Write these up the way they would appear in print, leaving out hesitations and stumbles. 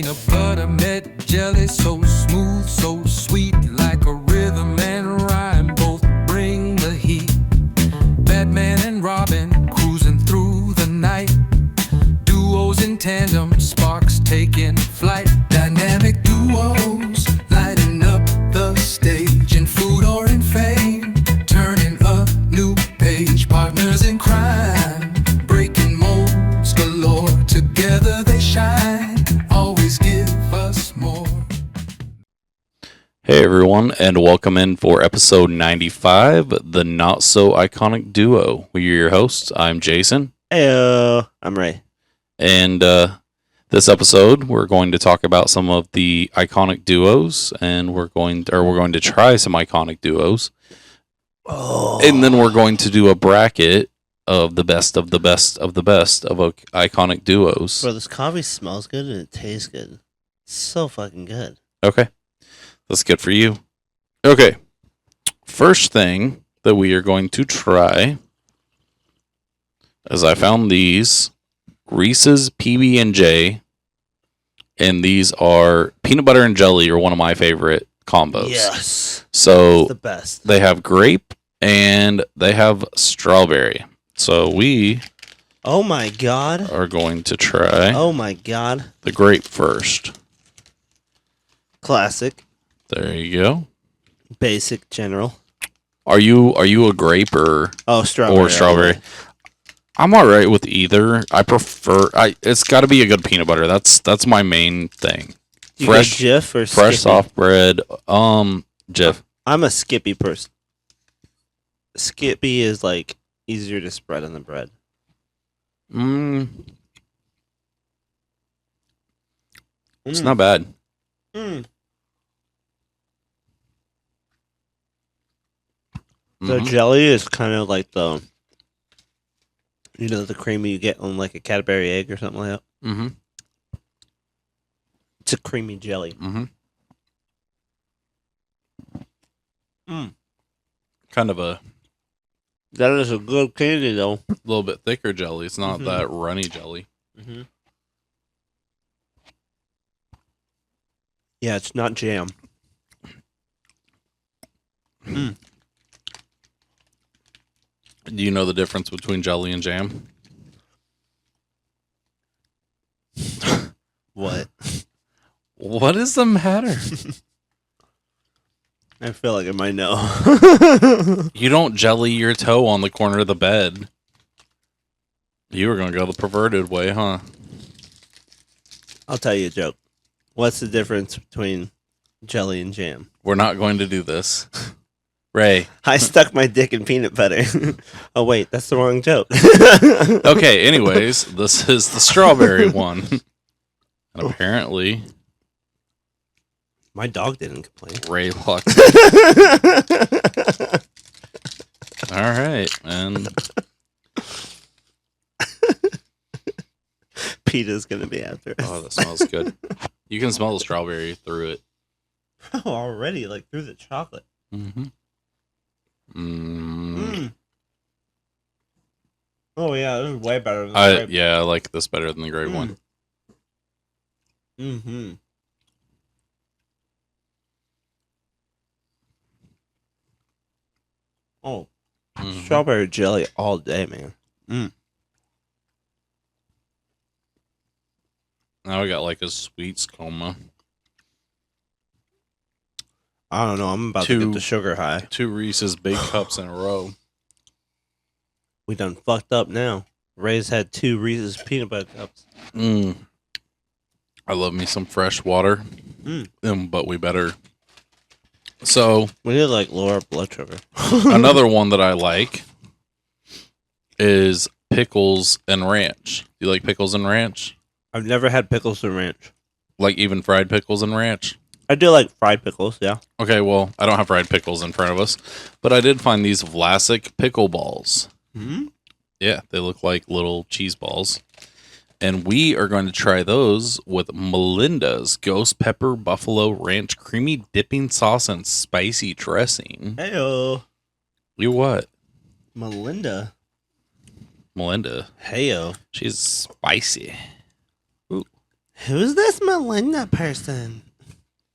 Peanut butter met jelly, so smooth, so sweet, like a rhythm and rhyme, both bring the heat. Batman and Robin cruising through the night, duos in tandem, sparks taking flight. Dynamic duos lighting up the stage, in food or in fame, turning a new page. Partners in crime, breaking molds galore, together they shine, always give us more. Hey everyone, and welcome in for episode 95, the Not So Iconic Duo. We're your hosts. I'm Jason. Heyo, I'm Ray. And this episode, we're going to talk about some of the iconic duos, and we're going to try some iconic duos. Oh. And then we're going to do a bracket of the best of the best of the best of iconic duos. Bro, this coffee smells good and it tastes good. It's so fucking good. Okay. That's good for you. Okay. First thing that we are going to try is I found these Reese's PB&J, and these are peanut butter and jelly are one of my favorite combos. Yes. So It's the best. they have grape and they have strawberry. So we Oh my god. are going to try Oh my god. the grape first. Classic. There you go. Basic general. Are you a grape or Strawberry. or strawberry? I'm all right with either. I prefer. It's got to be a good peanut butter. That's my main thing. You Fresh, go Jif or fresh Skippy? soft bread. Jif. I'm a Skippy person. Skippy is like easier to spread on the bread. It's not bad. The jelly is kind of like the creamy you get on like a Cadbury egg or something like that. Mm-hmm. It's a creamy jelly. Mm-hmm. Mm. Kind of a That is a good candy though. little bit thicker jelly. It's not Mhm. that runny jelly. Mm-hmm. Yeah, it's not jam. Do you know the difference between jelly and jam? What? What is the matter? I feel like I might know. You don't jelly your toe on the corner of the bed. You were going to go the perverted way, huh? I'll tell you a joke. What's the difference between jelly and jam? We're not going to do this. Ray. I stuck my dick in peanut butter. Oh, wait, that's the wrong joke. Okay, anyways, this is the strawberry one. And apparently, My dog didn't complain. Ray lucked. All right, and PETA's going to be after us. oh, that smells good. You can smell the strawberry through it. Oh, already, like through the chocolate. Mm-hmm. Oh, yeah, this is way better than the grape. Yeah, I like this better than the grape one. Mm-hmm. Oh, Mhm. strawberry jelly all day, man. Now we got like a sweets coma. I don't know. I'm about to get the sugar high. 2 Reese's big cups in a row. We done fucked up now. Ray's had 2 Reese's peanut butter cups. I love me some fresh water, Mm. but we better. So We need to like lower our blood sugar. another one that I like is pickles and ranch. You like pickles and ranch? I've never had pickles and ranch. Like even fried pickles and ranch? I do like fried pickles, yeah. Okay, well, I don't have fried pickles in front of us, but I did find these Vlasic pickle balls. Mm-hmm. Yeah, they look like little cheese balls. And we are going to try those with Melinda's Ghost Pepper Buffalo Ranch Creamy Dipping Sauce and Spicy Dressing. Heyo. You what? Melinda. Melinda. Heyo. She's spicy. Who's this Melinda person?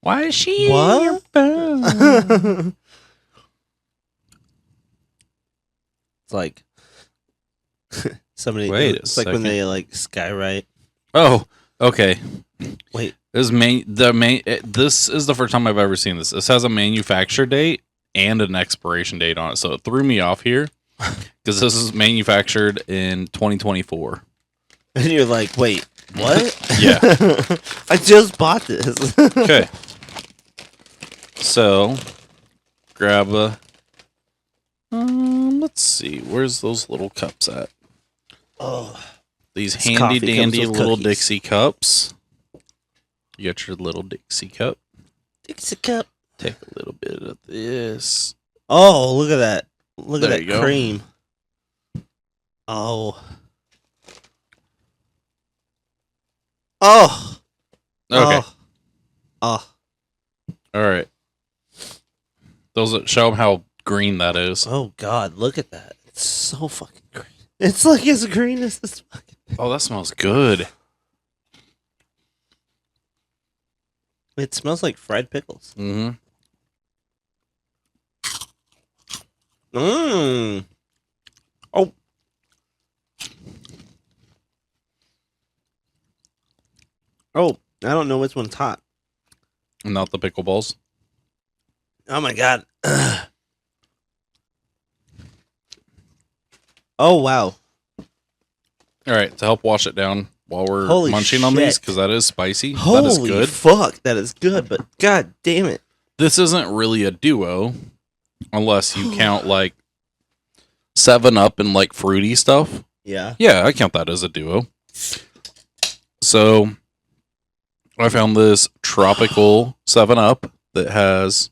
Why is she What? in your phone? It's like somebody. Wait a It's like when second. they like skywrite. Oh, okay. Wait, This is the first time I've ever seen this. This has a manufacture date and an expiration date on it, so it threw me off here because this is manufactured in 2024. and you're like, wait, what? Yeah. I just bought this. Okay. So, grab a. Let's see. Where's those little cups at? Oh, These It's handy coffee cups dandy with little cookies. Dixie cups. You got your little Dixie cup. Dixie cup. Take a little bit of this. Oh, look at that! Look There at you that go. cream. Oh. Oh. Okay. Oh. All right. Those show them how green that is. Oh God! Look at that. It's so fucking green. It's like as green as this fucking. Oh, that smells good. It smells like fried pickles. Mm-hmm. Mmm. Oh. Oh, I don't know which one's hot. Not the pickle balls. Oh my God. Oh wow. All right, to help wash it down while we're Holy munching on these, shit. because that is spicy. Holy that is good. fuck, that is good, but God damn it. This isn't really a duo, unless you count like 7-Up and like fruity stuff. Yeah. Yeah, I count that as a duo. So I found this tropical 7-Up that has,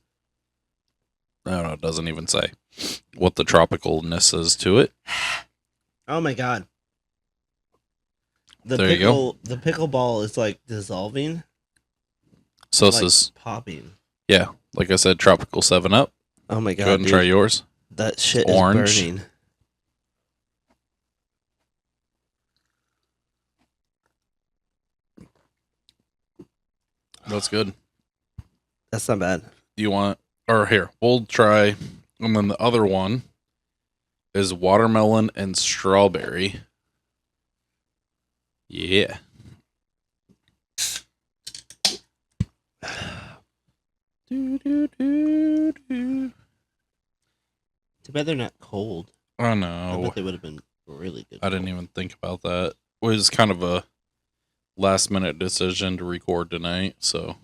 I don't know, it doesn't even say what the tropicalness is to it. Oh my God. The There you go. The pickleball is like dissolving. So this like is, popping. yeah, like I said, tropical 7-Up. Oh my God. Go ahead and dude. try yours. That shit Orange. is burning. That's good. That's not bad. You want, or here, we'll try, and then the other one is watermelon and strawberry. Yeah. Too bad they're not cold. I I know. bet they would have been really good. I didn't even think about that. It was kind of a last minute decision to record tonight, so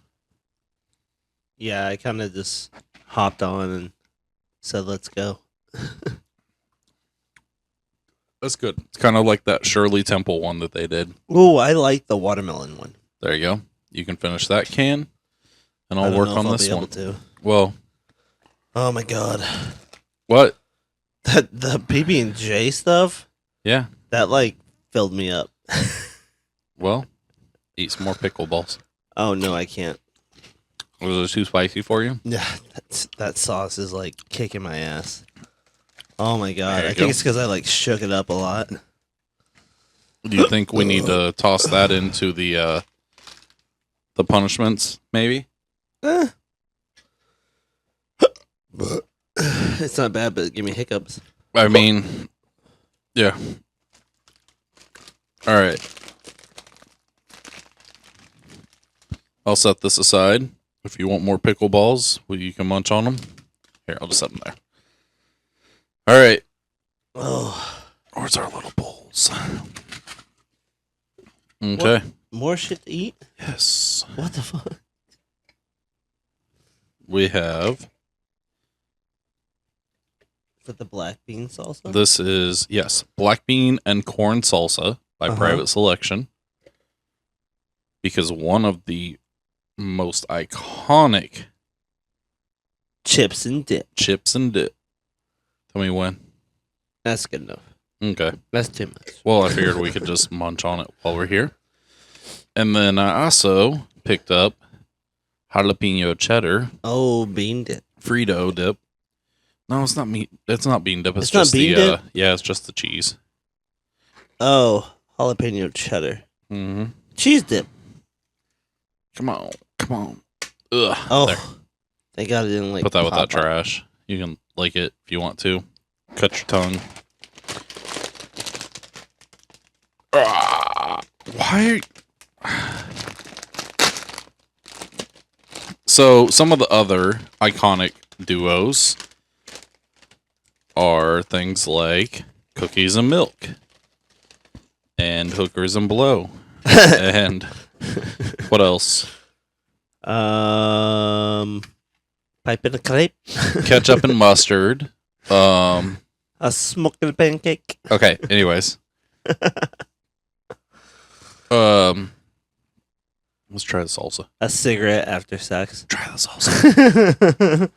Yeah, I kind of just hopped on and said, let's go. that's good. It's kind of like that Shirley Temple one that they did. Oh, I like the watermelon one. There you go. You can finish that can, and I I'll don't work know if on I'll this be able one. to. Well, Oh my God. what? That the PB and J stuff, Yeah. that like filled me up. Well, eat some more pickle balls. Oh no, I can't. Was it too spicy for you? Yeah, that sauce is like kicking my ass. Oh my God. There you I go. think it's because I like shook it up a lot. Do you think we need to toss that into the punishments? Maybe. Eh. It's not bad, but give me hiccups. I mean, yeah. All right. I'll set this aside. If you want more pickle balls, well, you can munch on them. Here, I'll just set them there. All right. Oh, Where's our little bowls? Okay. more shit to eat? Yes. What the fuck? We have. Is that the black bean salsa? This is, yes, black bean and corn salsa by Private Selection. Because one of the most iconic Chips and dip. chips and dip. Tell me when. That's good enough. Okay. That's too much. Well, I figured we could just munch on it while we're here. And then I also picked up jalapeno cheddar Oh, bean dip. Frito dip. No, it's not meat. It's not bean dip. It's It's not just bean the dip? yeah, it's just the cheese. Oh, jalapeno cheddar. Mm-hmm. Cheese dip. Come on. Come on. Ugh. Oh, There. thank God it didn't like Put that with that pop up. trash. You can lick it if you want to. Cut your tongue. Why? So, some of the other iconic duos are things like Cookies and Milk and Hookers and Blow. And what else? Pipe in a crepe. Ketchup and Mustard. A smoking pancake. Okay, anyways. Let's try the salsa. A cigarette after sex. Try the salsa.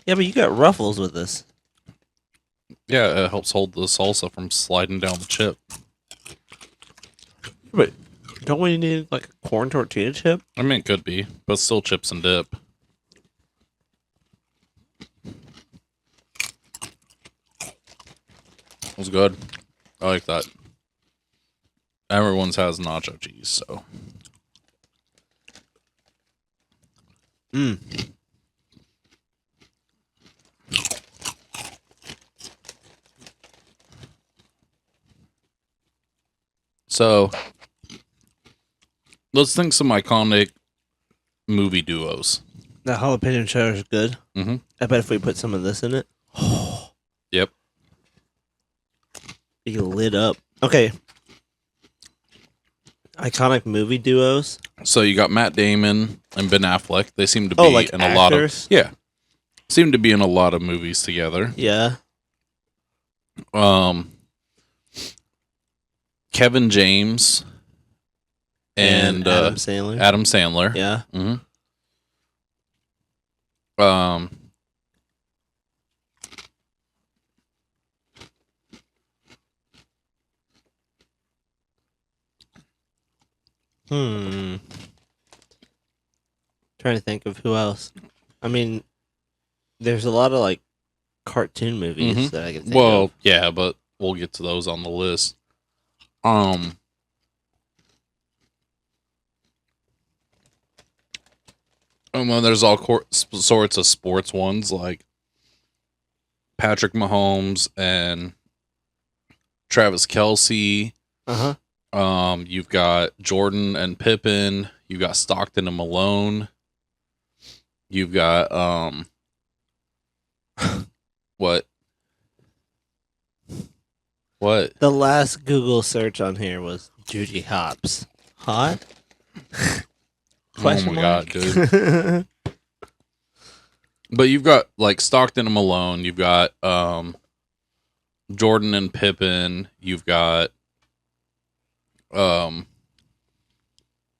Yeah, but you got ruffles with this. Yeah, it helps hold the salsa from sliding down the chip. But don't we need like a corn tortilla chip? I mean, it could be, but still chips and dip. It was good. I like that. Everyone's has nacho cheese, so. So, let's think some iconic movie duos. That jalapeno cheddar is good. Mm-hmm. I bet if we put some of this in it, Yep. be lit up. Okay. Iconic movie duos. So you got Matt Damon and Ben Affleck. They seem to be like in a lot of actors? seem to be in a lot of movies together. Yeah. Kevin James and Adam Sandler. Adam Sandler. Yeah. Mm-hmm. Trying to think of who else. I mean, there's a lot of like cartoon movies that I can think Well, of. yeah, but we'll get to those on the list. And then there's all sorts of sports ones like Patrick Mahomes and Travis Kelce. Uh-huh. You've got Jordan and Pippen. You've got Stockton and Malone. You've got what? What? The last Google search on here was Judy Hopps. Hot? Oh my god, dude. But you've got like Stockton and Malone, you've got Jordan and Pippen, you've got the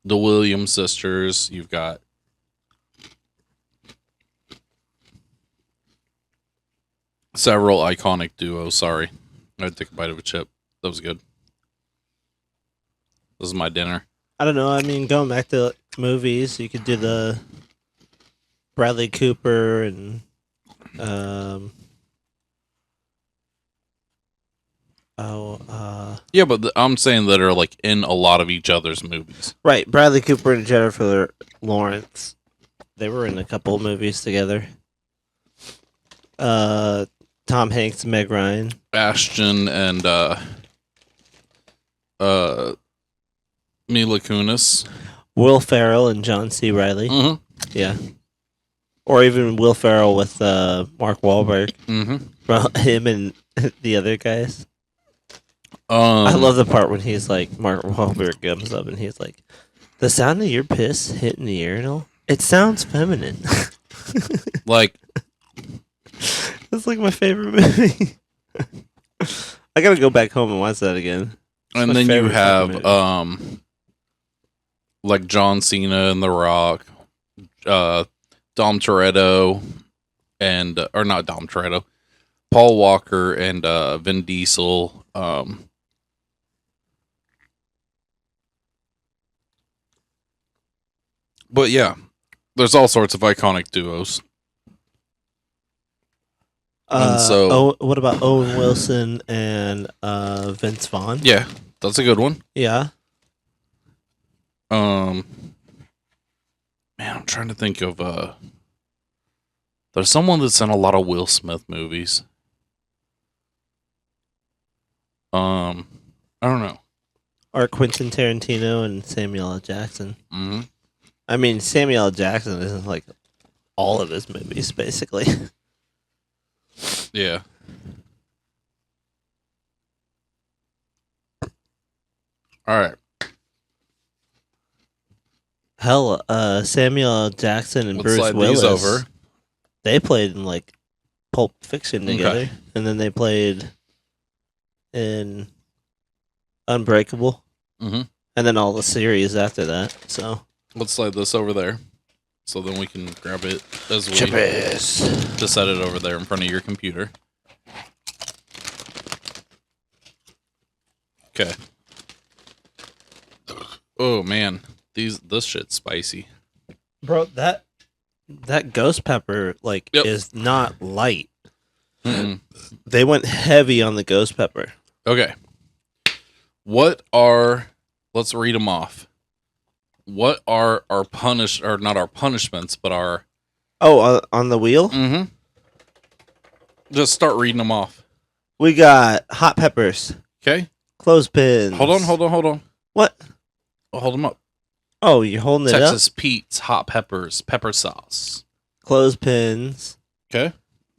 Williams sisters, you've got several iconic duos. Sorry. I had to take a bite of a chip. That was good. This is my dinner. I don't know. I mean, going back to movies, you could do the Bradley Cooper and Yeah, but I'm saying that are like in a lot of each other's movies. right, Bradley Cooper and Jennifer Lawrence. They were in a couple of movies together. Tom Hanks, Meg Ryan. Ashton and Mila Kunis. Will Ferrell and John C. Reilly. Mm-hmm. Yeah. Or even Will Ferrell with Mark Wahlberg. Mm-hmm. Well, him and the other guys. I love the part when he's like, Mark Wahlberg comes up and he's like, the sound of your piss hitting the urinal, it sounds feminine. like That's like my favorite movie. I gotta go back home and watch that again. and my then you favorite have fucking movie. like John Cena and The Rock, Dom Toretto and or not Dom Toretto, Paul Walker and Vin Diesel. But yeah, there's all sorts of iconic duos. And so, what about Owen Wilson and Vince Vaughn? yeah, that's a good one. Yeah. Man, I'm trying to think of there's someone that's in a lot of Will Smith movies. I don't know. Or Quentin Tarantino and Samuel L. Jackson. Mm-hmm. I mean, Samuel L. Jackson isn't like all of his movies, basically. Yeah. All right. Hell, Samuel L. Jackson and Let's Bruce slide Willis. these over. They played in like Pulp Fiction Okay. together, and then they played in Unbreakable, Mm-hmm. and then all the series after that. So Let's slide this over there, so then we can grab it as we Chippies. just set it over there in front of your computer. Okay. Oh man, this shit's spicy. Bro, that ghost pepper Yep. is not light. Mm-mm. They went heavy on the ghost pepper. Okay. Let's read them off. What are our not our punishments, but our... Oh, on the wheel? Mm-hmm. Just start reading them off. We got hot peppers, Okay? clothespins. Hold on. What? Hold them up. Oh, you're holding it Texas up? Pete's hot peppers, pepper sauce. Clothespins. Okay?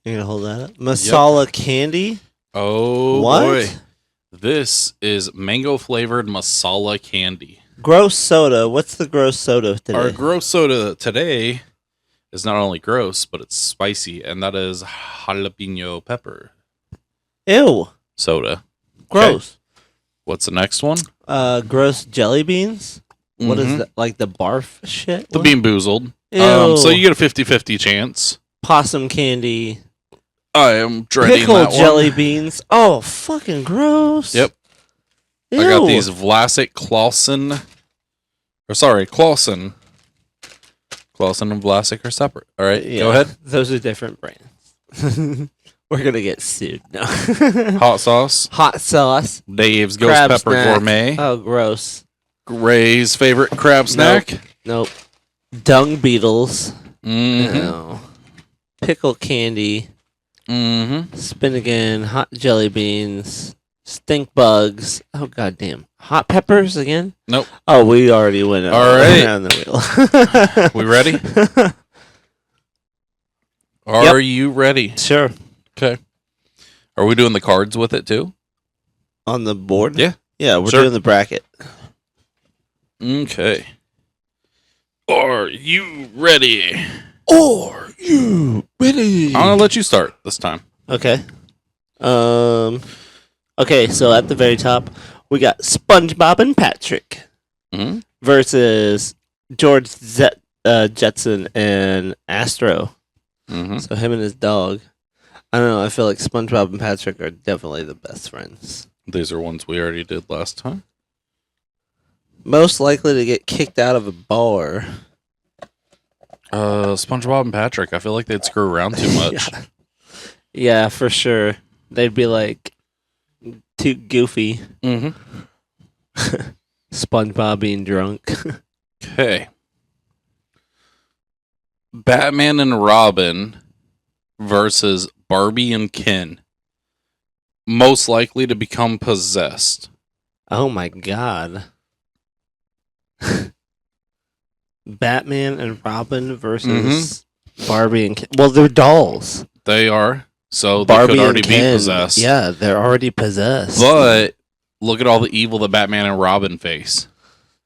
You're going to hold that up? Masala candy? Oh, What? boy. This is mango-flavored masala candy. Gross soda. What's the gross soda today? Our gross soda today is not only gross, but it's spicy, and that is jalapeno pepper Ew. soda. Gross. What's the next one? Gross jelly beans? What is Mhm. that? Like the barf shit? The What? Bean Boozled. Ew. So you get a 50-50 chance. Possum candy. I am dreading Pickle that jelly one. beans. Oh, fucking gross. Yep. Ew. I got these Vlasic Clausen. Clausen. Clausen and Vlasic are separate. All right, Yeah, go ahead. Those are different brands. We're going to get sued. No. Hot sauce. Hot sauce. Dave's Ghost Crab Pepper snack. Gourmet. Oh, gross. Ray's favorite crab snack. Nope. Dung beetles. Mm-hmm. No. Pickle candy. Mm-hmm. Spin again. Hot jelly beans. Stink bugs. Oh, goddamn. Hot peppers again? Nope. Oh, we already went All right. around the wheel. We ready? Are you ready? Sure. Okay. Are we doing the cards with it too? On the board? Yeah. Yeah, we're Sure. doing the bracket. Okay. Are you ready? Are you ready? I'm gonna let you start this time. Okay. Okay, so at the very top, we got SpongeBob and Patrick Mm-hmm. versus George Jetson and Astro. Mm-hmm. So him and his dog. I don't know. I feel like SpongeBob and Patrick are definitely the best friends. These are ones we already did last time. Most likely to get kicked out of a bar. SpongeBob and Patrick. I feel like they'd screw around too much. Yeah, for sure. They'd be like too goofy. Mm-hmm. SpongeBob being drunk. Okay. Batman and Robin versus Barbie and Ken. Most likely to become possessed. Oh my god. Batman and Robin versus Barbie and Ken. Well, they're dolls. They are. So they Barbie could already and be Ken. possessed. Yeah, they're already possessed. But look at all the evil that Batman and Robin face.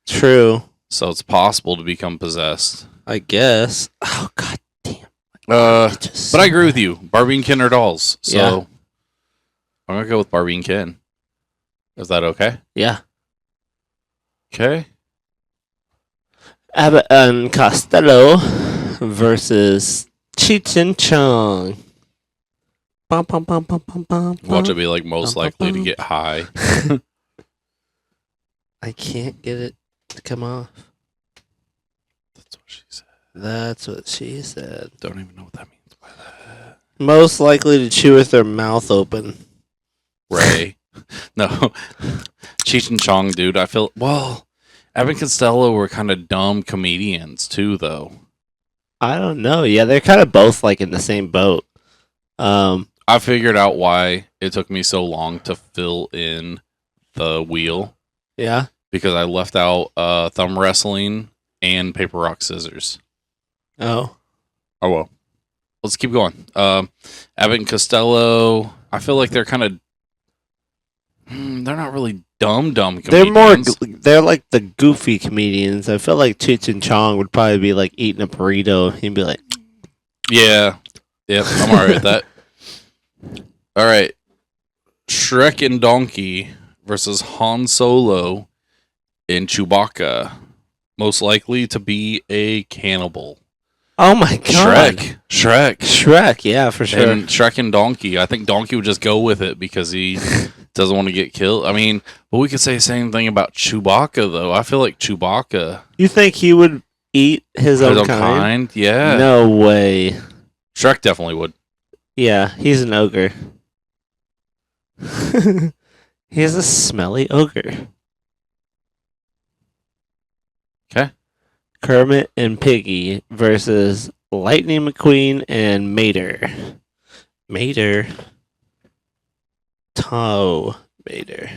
True. So it's possible to become possessed. I guess. Oh god damn. But I agree with you. Barbie and Ken are dolls. So Yeah. I'm gonna go with Barbie and Ken. Is that okay? Yeah. Okay. Abbott and Costello versus Cheech and Chong. Bum, bum, bum, bum, bum, bum, Watch it bum. be like most Bum, bum, likely to bum. get high. I can't get it to come off. That's what she said. That's what she said. Don't even know what that means by that. Most likely to chew with their mouth open. Ray. No. Cheech and Chong, dude. I feel Abbott and Costello were kind of dumb comedians too, though. I don't know. Yeah, they're kind of both like in the same boat. I figured out why it took me so long to fill in the wheel. Yeah. Because I left out thumb wrestling and paper, rock, scissors. Oh. Oh, well. Let's keep going. Abbott and Costello, I feel like they're kind of... they're not really dumb comedians. They're like the goofy comedians. I feel like Cheech and Chong would probably be like eating a burrito. He'd be like... Yeah. Yep, I'm alright with that. Alright. Shrek and Donkey versus Han Solo and Chewbacca. Most likely to be a cannibal. Oh my god. Shrek, yeah, for sure. And Shrek and Donkey. I think Donkey would just go with it because he doesn't want to get killed. I mean, but we could say the same thing about Chewbacca, though. I feel like Chewbacca... You think he would eat his own kind? Yeah. No way. Shrek definitely would. Yeah, he's an ogre. He's a smelly ogre. Okay. Kermit and Piggy versus Lightning McQueen and Mater. Toe Mater.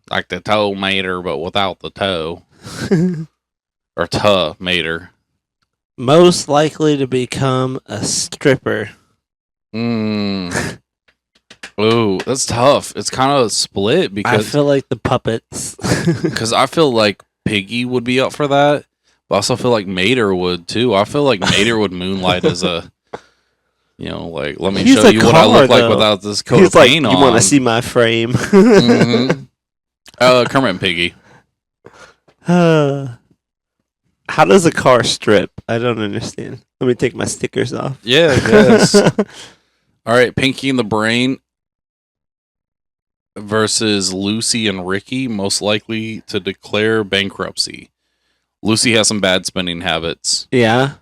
Like the toe mater, but without the toe. Or tuh mater. Most likely to become a stripper. Ooh, that's tough. It's kind of split because I feel like the puppets. Because I feel like Piggy would be up for that, but I also feel like Mater would too. I feel like Mater would moonlight as a, like, let me show you what I look like without this coat of paint on. You want to see my frame? Mm-hmm. Kermit and Piggy. How does a car strip? I don't understand. Let me take my stickers off. Yeah, I guess. All right, Pinky and the Brain versus Lucy and Ricky, most likely to declare bankruptcy. Lucy has some bad spending habits. Yeah.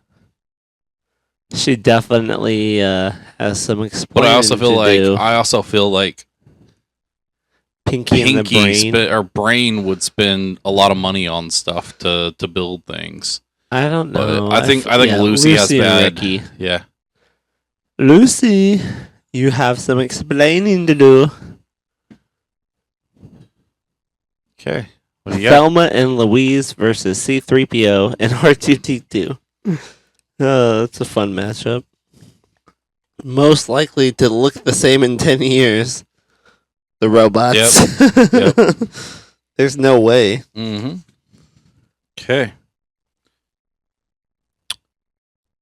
She definitely has some explaining. But I also feel like Pinky and the Brain Brain would spend a lot of money on stuff to build things. I don't know. But I think Lucy has bad. Ricky. Yeah. Lucy, you have some explaining to do. Okay. What do you got? Thelma and Louise versus C-3PO and R2-D2. That's a fun matchup. Most likely to look the same in 10 years. The robots. Yep. There's no way. Mm-hmm. Okay.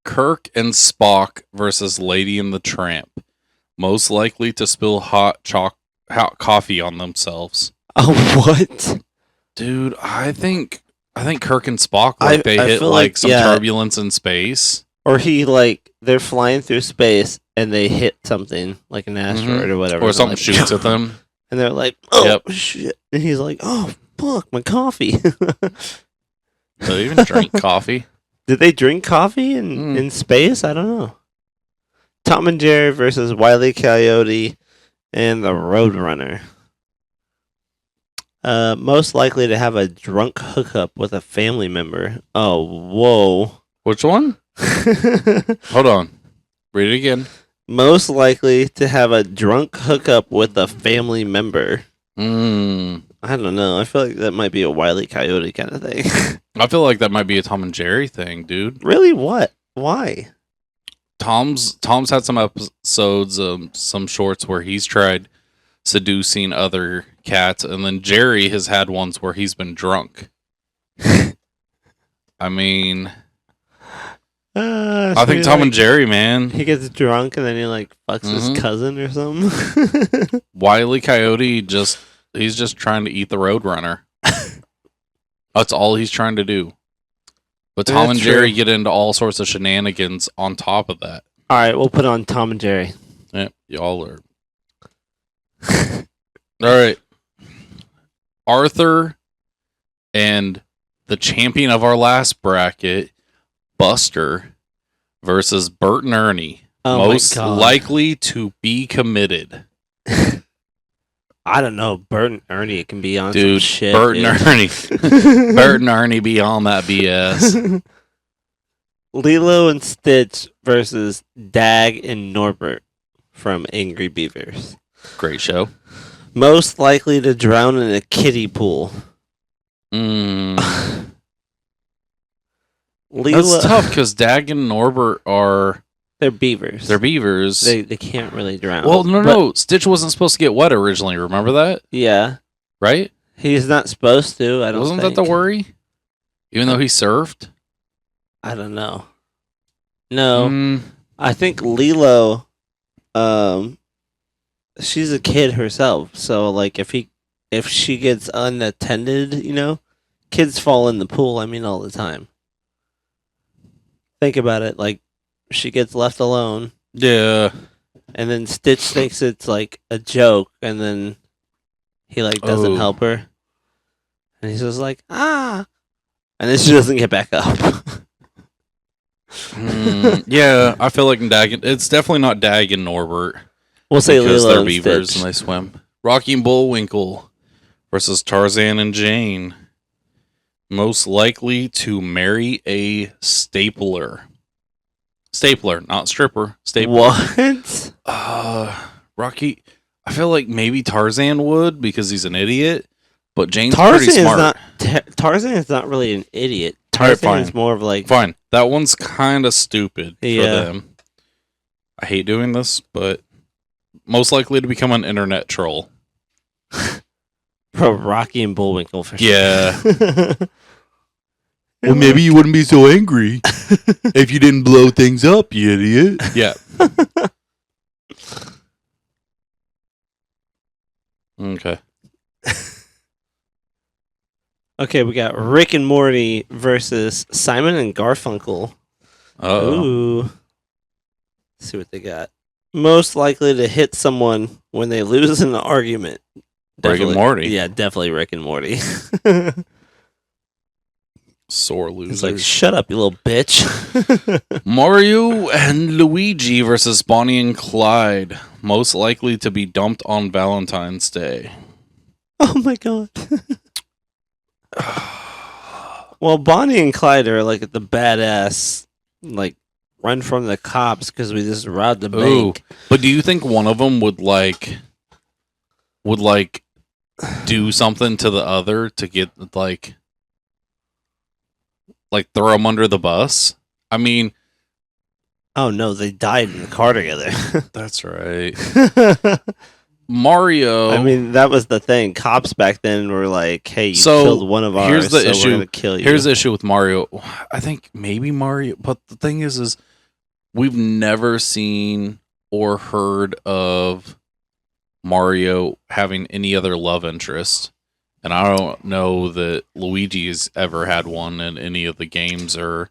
Kirk and Spock versus Lady and the Tramp. Most likely to spill hot coffee on themselves. Oh, what? Dude, I think Kirk and Spock they hit like some turbulence in space. Or they're flying through space and they hit something like an asteroid or whatever. Or something shoots at them. And they're like, oh shit. And he's like, oh fuck, my coffee. Do they even drink coffee? Did they drink coffee in space? I don't know. Tom and Jerry versus Wile E. Coyote and the Roadrunner. Most likely to have a drunk hookup with a family member. Oh, whoa. Which one? Hold on. Read it again. Most likely to have a drunk hookup with a family member. I don't know. I feel like that might be a Wile E. Coyote kind of thing. I feel like that might be a Tom and Jerry thing, dude. Really? What? Why? Tom's had some episodes, some shorts where he's tried seducing other cats, and then Jerry has had ones where he's been drunk. I mean, I think Tom and Jerry, man. He gets drunk and then he fucks his cousin or something. Wile E. Coyote he's just trying to eat the Roadrunner. That's all he's trying to do. But Tom and Jerry get into all sorts of shenanigans on top of that. All right, we'll put on Tom and Jerry. Yep, y'all are. All right. Arthur and the champion of our last bracket, Buster, versus Bert and Ernie. Oh Most my god. likely to be committed. I don't know. Bert and Ernie can be on some Dude, shit. Bert and Ernie. Bert and Ernie be on that BS. Lilo and Stitch versus Dag and Norbert from Angry Beavers. Great show. Most likely to drown in a kiddie pool. That's Lilo, tough because Dag and Norbert are... they're beavers. They're beavers. They can't really drown. Well, no, But- no. Stitch wasn't supposed to get wet originally. Remember that? Yeah. Right? He's not supposed to, I don't Wasn't think. that the worry? Even though he surfed? I don't know. No. Mm, I think Lilo, she's a kid herself. So, like, if she gets unattended, kids fall in the pool, all the time. Think about it. Like, she gets left alone, yeah. and then Stitch thinks it's, like, a joke, and then he, like, doesn't Oh. help her. And he's just like, ah! And then she doesn't get back up. Yeah, I feel like it's definitely not Dag and Norbert. We'll say Because Lilo they're and beavers Stitch. and they swim. Rocky and Bullwinkle versus Tarzan and Jane. Most likely to marry a stapler. Stapler, not stripper. Stapler. What? Rocky. I feel like maybe Tarzan would because he's an idiot, but Jane's pretty smart. Tarzan is not really an idiot. All right, Tarzan is fine. more of like Fine. That one's kind of stupid for Yeah. them. I hate doing this, but most likely to become an internet troll. pro Rocky and Bullwinkle for sure. Yeah. Well, maybe you wouldn't be so angry if you didn't blow things up, you idiot. Yeah. Okay. Okay, we got Rick and Morty versus Simon and Garfunkel. Uh-oh. Ooh. Let's see what they got. Most likely to hit someone when they lose in an argument. Rick and Morty. Yeah, definitely Rick and Morty. Sore He's losers. like, shut up, you little bitch. Mario and Luigi versus Bonnie and Clyde. Most likely to be dumped on Valentine's Day. Oh my god. Well, Bonnie and Clyde are like the badass, like, run from the cops because we just robbed the bank. But do you think one of them would do something to the other to get like throw them under the bus? I mean, Oh no, they died in the car together. that's right. Mario. I mean, that was the thing. Cops back then were like, "Hey, you So, killed one of ours, here's the so issue. we're gonna kill you." Here's the issue with Mario. I think maybe Mario, but the thing is we've never seen or heard of Mario having any other love interest. And I don't know that Luigi has ever had one in any of the games or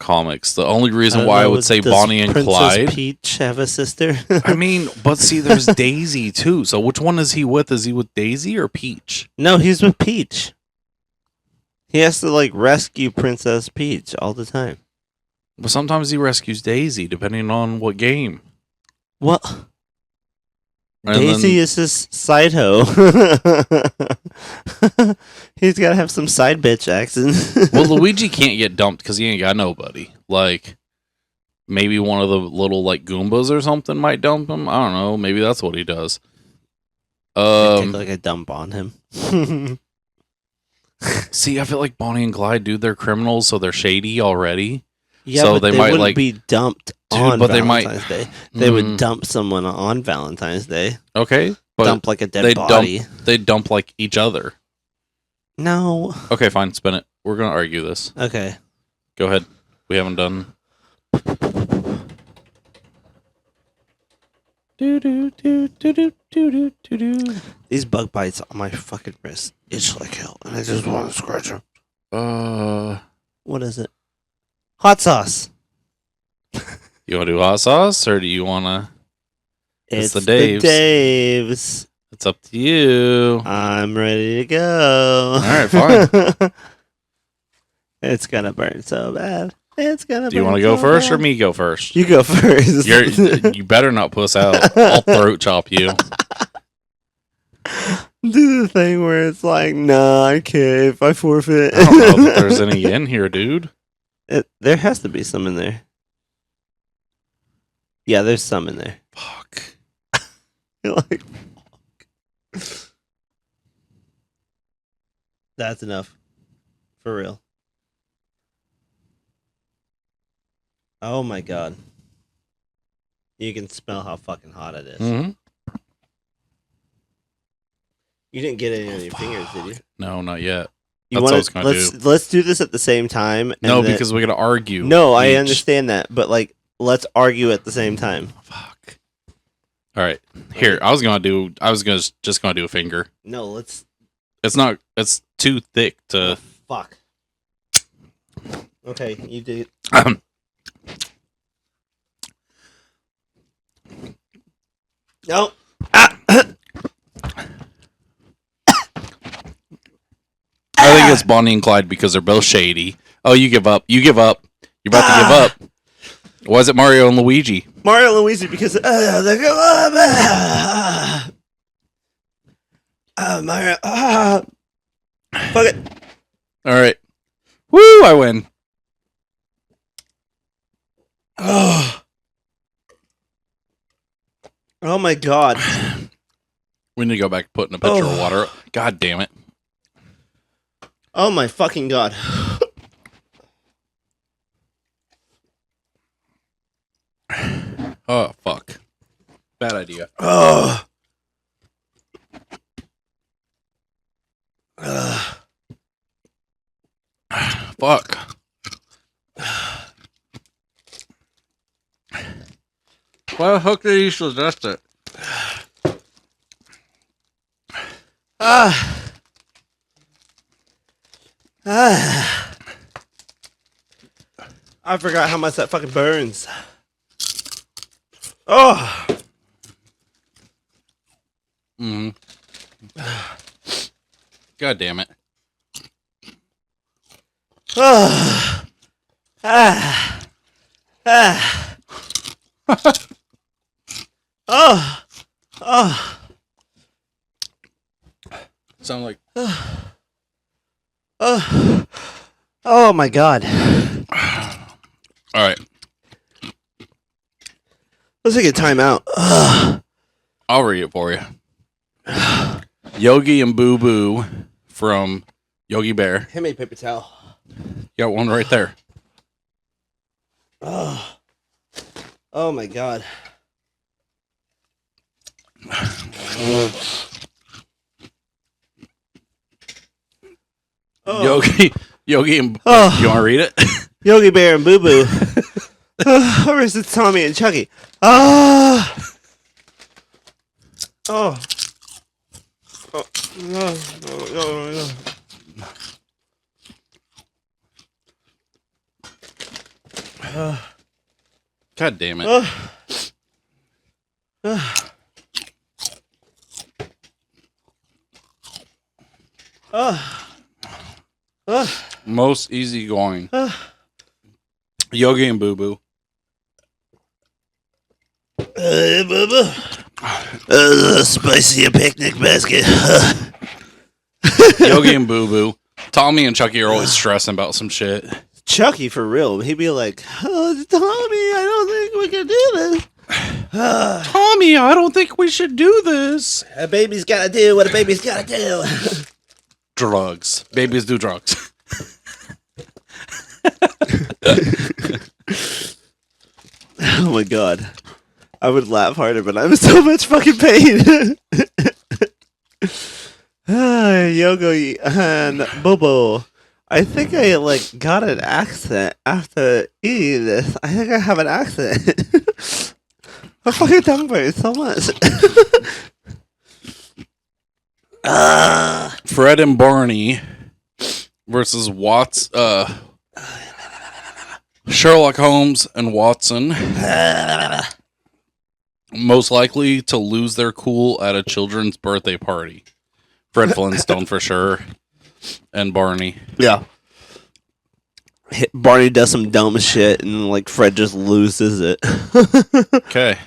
comics. The only reason why I would say does Bonnie and Princess Clyde. Peach have a sister? I mean, but see, there's Daisy too. So which one is he with? Is he with Daisy or Peach? No, he's with Peach. He has to like rescue Princess Peach all the time. But sometimes he rescues Daisy, depending on what game. Well, And Daisy then- is his side hoe. He's got to have some side bitch accent. Well, Luigi can't get dumped because he ain't got nobody. Like, maybe one of the little like Goombas or something might dump him. I don't know. Maybe that's what he does. Take like a dump on him. See, I feel like Bonnie and Clyde, dude, they're criminals, so they're shady already. Yeah, So but they they might, wouldn't like- be dumped Dude, on but they might- Valentine's Day. They would Mm, dump someone on Valentine's Day. okay, but Dump like a they dead body. they dump like each other. No. Okay, fine, spin it. We're gonna argue this. Okay. Go ahead. We haven't done. These bug bites on my fucking wrist itch like hell, and I just want to scratch them. What is it? Hot sauce. You want to do hot sauce or do you want to? It's the The Daves. Daves. It's up to you. I'm ready to go. All right, fine. It's gonna burn so bad. It's gonna. Do you want to go first or me go first? You go first. You better not puss out. I'll throat chop you. Do the thing where it's like, nah, I can't. If I forfeit. I don't know that there's any in here, dude. There has to be some in there. Yeah, there's some in there. Fuck. You're like, that's enough. For real. Oh my god. You can smell how fucking hot it is. Mm-hmm. You didn't get any on your fingers, did you? No, not yet. You That's what I was gonna do. Let's do this at the same time. No, because we gotta argue. No, I understand that, but like, let's argue at the same time. Fuck. All right, here. I was just gonna do a finger. No, let's. It's too thick to. Fuck. Okay, you do. No. I think it's Bonnie and Clyde because they're both shady. Oh, you give up. You give up. You're about to give up. Why is it Mario and Luigi? Mario and Luigi because they go Mario. Fuck it. All right. Woo! I win. Oh. Oh my god. We need to go back and put in a pitcher of water. God damn it. Oh my fucking god. Oh, fuck. Bad idea. Oh. Fuck. Why the fuck did you suggest it? I forgot how much that fucking burns. Oh. Mm-hmm. God damn it. Oh. Oh. Oh. Sound like. Oh. Oh my god. All right. Let's take a timeout. I'll read it for you. Yogi and Boo Boo from Yogi Bear. Hand me a paper towel. Got one right there. Oh. Oh my god. Oh. Yogi and Oh. You want to read it? Yogi Bear and Boo Boo versus Tommy and Chucky. Ah. Oh. Oh. No. No. God damn it. Most easygoing. Yogi and Boo Boo. Boo Boo. Spicy a picnic basket. Yogi and Boo Boo. Tommy and Chucky are always stressing about some shit. Chucky, for real. He'd be like, oh, Tommy, I don't think we can do this. Tommy, I don't think we should do this. A baby's gotta do what a baby's gotta do. Drugs. Babies do drugs. Oh my god. I would laugh harder, but I'm in so much fucking pain. Yogi and Bobo. I think I got an accent after eating this. I think I have an accent. My fucking tongue burns so much. Fred and Barney versus Sherlock Holmes and Watson. Most likely to lose their cool at a children's birthday party. Fred Flintstone for sure. And Barney. Yeah. Barney does some dumb shit, and like Fred just loses it. Okay.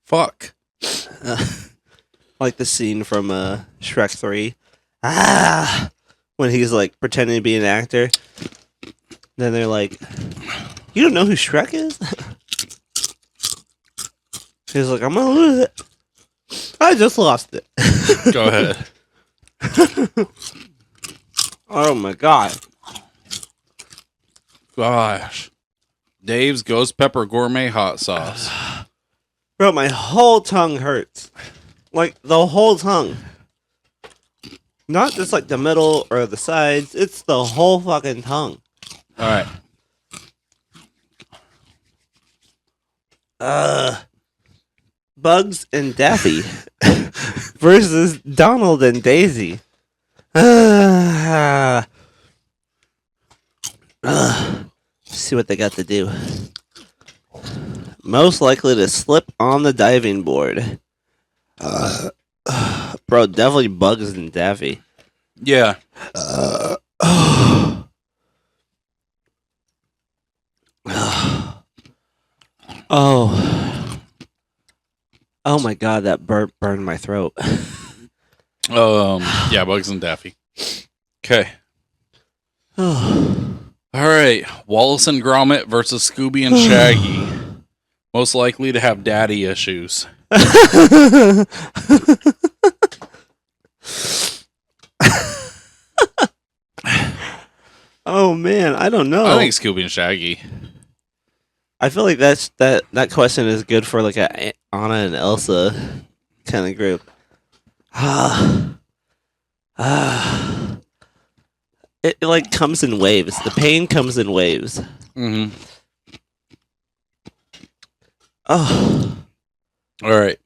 Fuck. Like the scene from Shrek 3. When he's like pretending to be an actor. Then they're like, "You don't know who Shrek is?" He's like, "I'm gonna lose it. I just lost it." Go ahead. Oh my god. Gosh. Dave's Ghost Pepper Gourmet Hot Sauce. Bro, my whole tongue hurts. Like, the whole tongue. Not just like the middle or the sides. It's the whole fucking tongue. All right. Bugs and Daffy versus Donald and Daisy. See what they got to do. Most likely to slip on the diving board. Bro, definitely Bugs and Daffy. Yeah. Oh my god, that burned my throat. Yeah, Bugs and Daffy. Okay. All right. Wallace and Gromit versus Scooby and Shaggy. Most likely to have daddy issues. Oh man, I don't know. I think Scooby and Shaggy. I feel like that question is good for like a Anna and Elsa kind of group. It like comes in waves. The pain comes in waves. Mm-hmm. Oh, All right.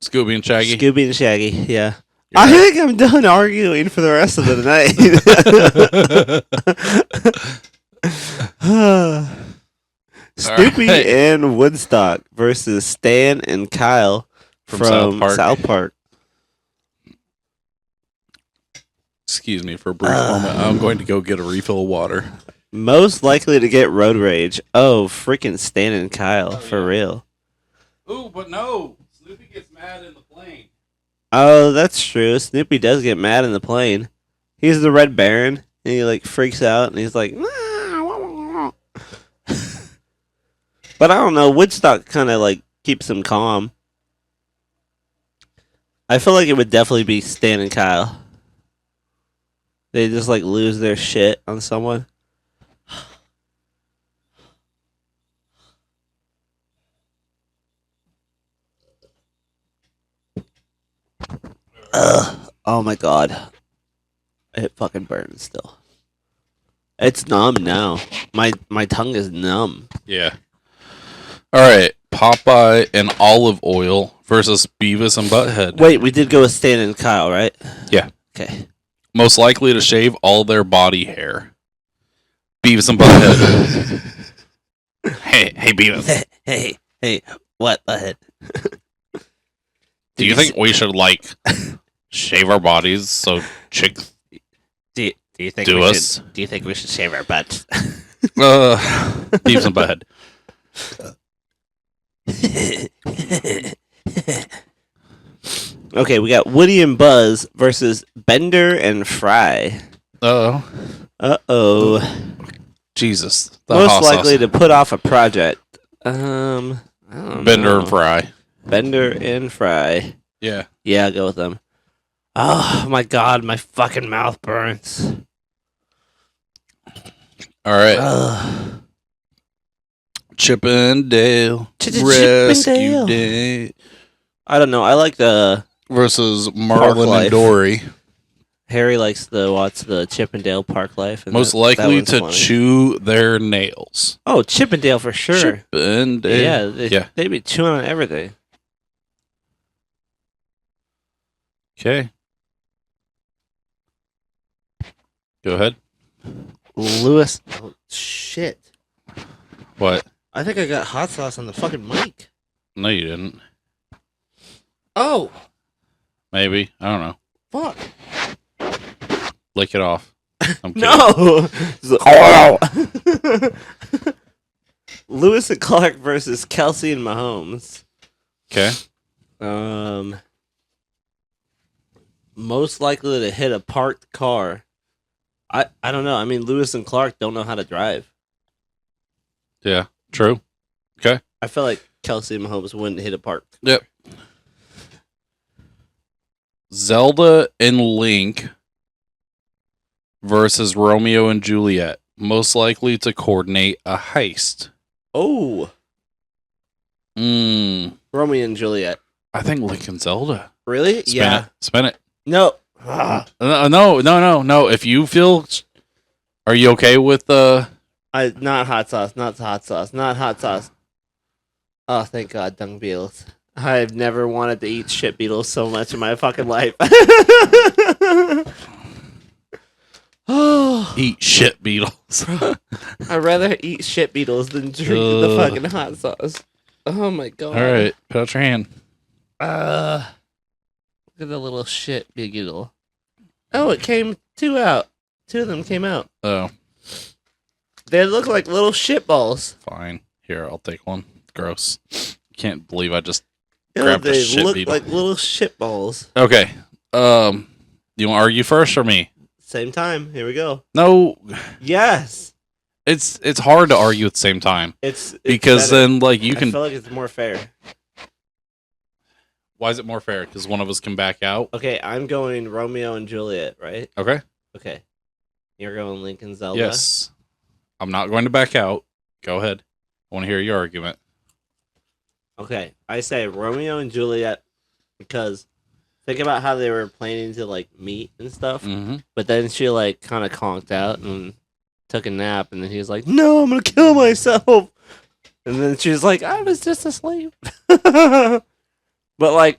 Scooby and Shaggy. Scooby and Shaggy. Yeah. You're I right. think I'm done arguing for the rest of the night. Snoopy right. and Woodstock versus Stan and Kyle from South Park. Excuse me for a brief moment. I'm going to go get a refill of water. Most likely to get road rage. Oh, freaking Stan and Kyle, for real. Ooh, but no. Snoopy gets mad in the plane. Oh, that's true. Snoopy does get mad in the plane. He's the Red Baron, and he like freaks out, and he's like, but I don't know. Woodstock kind of like keeps him calm. I feel like it would definitely be Stan and Kyle. They just like lose their shit on someone. Oh my god. It fucking burns still. It's numb now. My tongue is numb. Yeah. All right. Popeye and Olive Oil versus Beavis and Butthead. Wait, we did go with Stan and Kyle, right? Yeah. Okay. Most likely to shave all their body hair. Beavis and Butthead. hey, Beavis. Hey, what Butthead? Do you think we should like shave our bodies so chicks Do you think do we us? should? Do you think we should shave our butts? Beavis and Butthead. Okay, we got Woody and Buzz versus Bender and Fry. Uh-oh. Jesus. The Most hot likely sauce. to put off a project. I don't Bender know. and Fry. Bender and Fry. Yeah. Yeah, I'll go with them. Oh my god, my fucking mouth burns. All right. Ugh. Chip and Dale. Chip and Rescue Dale. Day. I don't know. I like the Versus Park Marlin Life. and Dory. Harry likes to watch the Chippendale Park Life. And Most that likely one's to funny. chew their nails. Oh, Chippendale for sure. Chip and Dale. Yeah, they'd be chewing on everything. Okay. Go ahead. Lewis. Oh, shit. What? I think I got hot sauce on the fucking mic. No, you didn't. Oh, Maybe. I don't know. fuck. Lick it off. I'm kidding. No. Lewis and Clark versus Kelsey and Mahomes. Okay. Most likely to hit a parked car. I don't know. I mean, Lewis and Clark don't know how to drive. Yeah. True. Okay. I feel like Kelsey and Mahomes wouldn't hit a park. Yep. Zelda and Link versus Romeo and Juliet. Most likely to coordinate a heist. Oh. Romeo and Juliet. I think Link and Zelda. Really? Spin it. No. No. If you feel... Are you okay with the... Not hot sauce. Not hot sauce. Not hot sauce. Oh, thank God, dung beetles. I've never wanted to eat shit beetles so much in my fucking life. Eat shit beetles. I'd rather eat shit beetles than drink the fucking hot sauce. Oh my God. All right. Put out your hand. Look at the little shit beetle. Oh, it came 2 out. 2 of them came out. Oh. They look like little shit balls. Fine. Here, I'll take one. Gross. Can't believe I just Yeah, grabbed a they shit look beetle. like little shit balls. Okay. You want to argue first or me? Same time. Here we go. No. Yes. It's hard to argue at the same time. It's because better. then like you I can. feel like it's more fair. Why is it more fair? Because one of us can back out. Okay, I'm going Romeo and Juliet, right? Okay. Okay. You're going Lincoln Zelda? Yes. I'm not going to back out. Go ahead. I want to hear your argument. Okay, I say Romeo and Juliet because think about how they were planning to like meet and stuff, Mm-hmm. but then she like kind of conked out and took a nap, and then he was like, "No, I'm gonna kill myself," and then she was like, "I was just asleep." But like,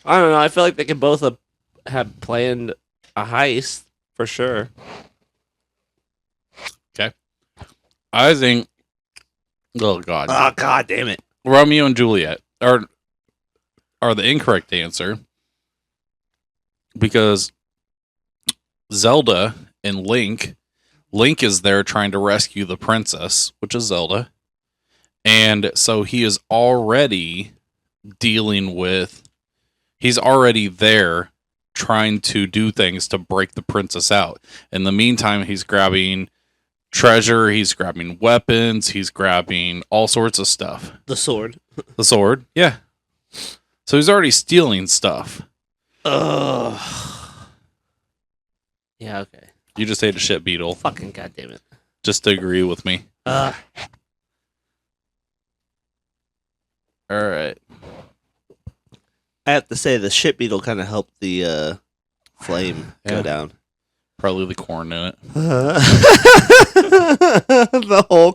I don't know. I feel like they could both have planned a heist for sure. Okay. I think. Oh God. Oh God, damn it! Romeo and Juliet are the incorrect answer because Zelda and Link is there trying to rescue the princess, which is Zelda, and so he is already he's already there trying to do things to break the princess out. In the meantime, he's grabbing treasure, he's grabbing weapons, he's grabbing all sorts of stuff. The sword. The sword, yeah. So he's already stealing stuff. Ugh. Yeah, okay. You just ate a shit beetle. Fucking goddamn it. Just to agree with me. Uh, Alright. I have to say the shit beetle kind of helped the flame Yeah. go down. Probably the corn in it. The whole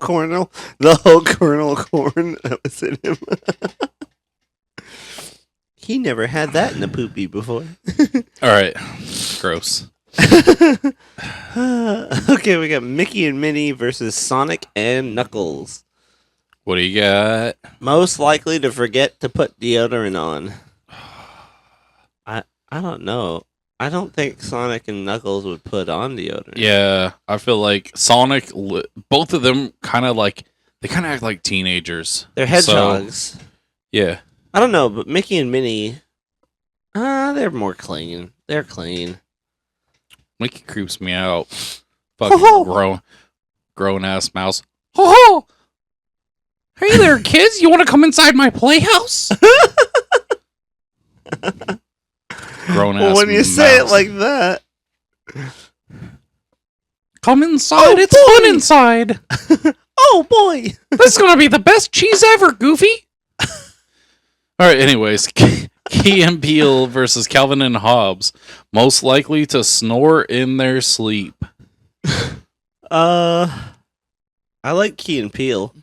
kernel corn that was in him. He never had that in a poopy before. Alright. Gross. Okay, we got Mickey and Minnie versus Sonic and Knuckles. What do you got? Most likely to forget to put deodorant on. I don't know. I don't think Sonic and Knuckles would put on deodorant. Yeah, I feel like Sonic, both of them kind of act like teenagers. They're hedgehogs. So, yeah. I don't know, but Mickey and Minnie, they're more clean. They're clean. Mickey creeps me out. Fucking grown ass mouse. Ho ho! Hey there, kids! You want to come inside my playhouse? Grown ass. When you say it like that, come inside. Oh, It's boy. fun inside. oh boy! This is gonna be the best cheese ever, Goofy. All right. Anyways, Key and Peele versus Calvin and Hobbes. Most likely to snore in their sleep. I like Key and Peele.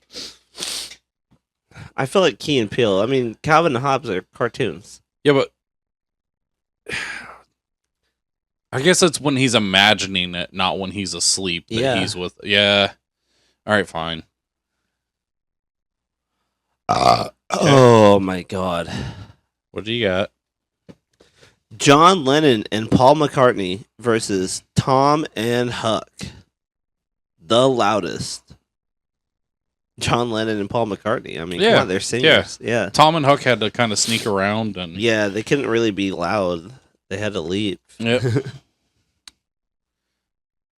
I feel like Key and Peele. I mean, Calvin and Hobbes are cartoons. Yeah, but I guess it's when he's imagining it, not when he's asleep. That he's with. Yeah. All right. Fine. Oh my God! What do you got? John Lennon and Paul McCartney versus Tom and Huck. The loudest. John Lennon and Paul McCartney. I mean, Yeah, come on, they're singers. Yeah. Tom and Huck had to kind of sneak around and Yeah, they couldn't really be loud. They had to leave. Yep.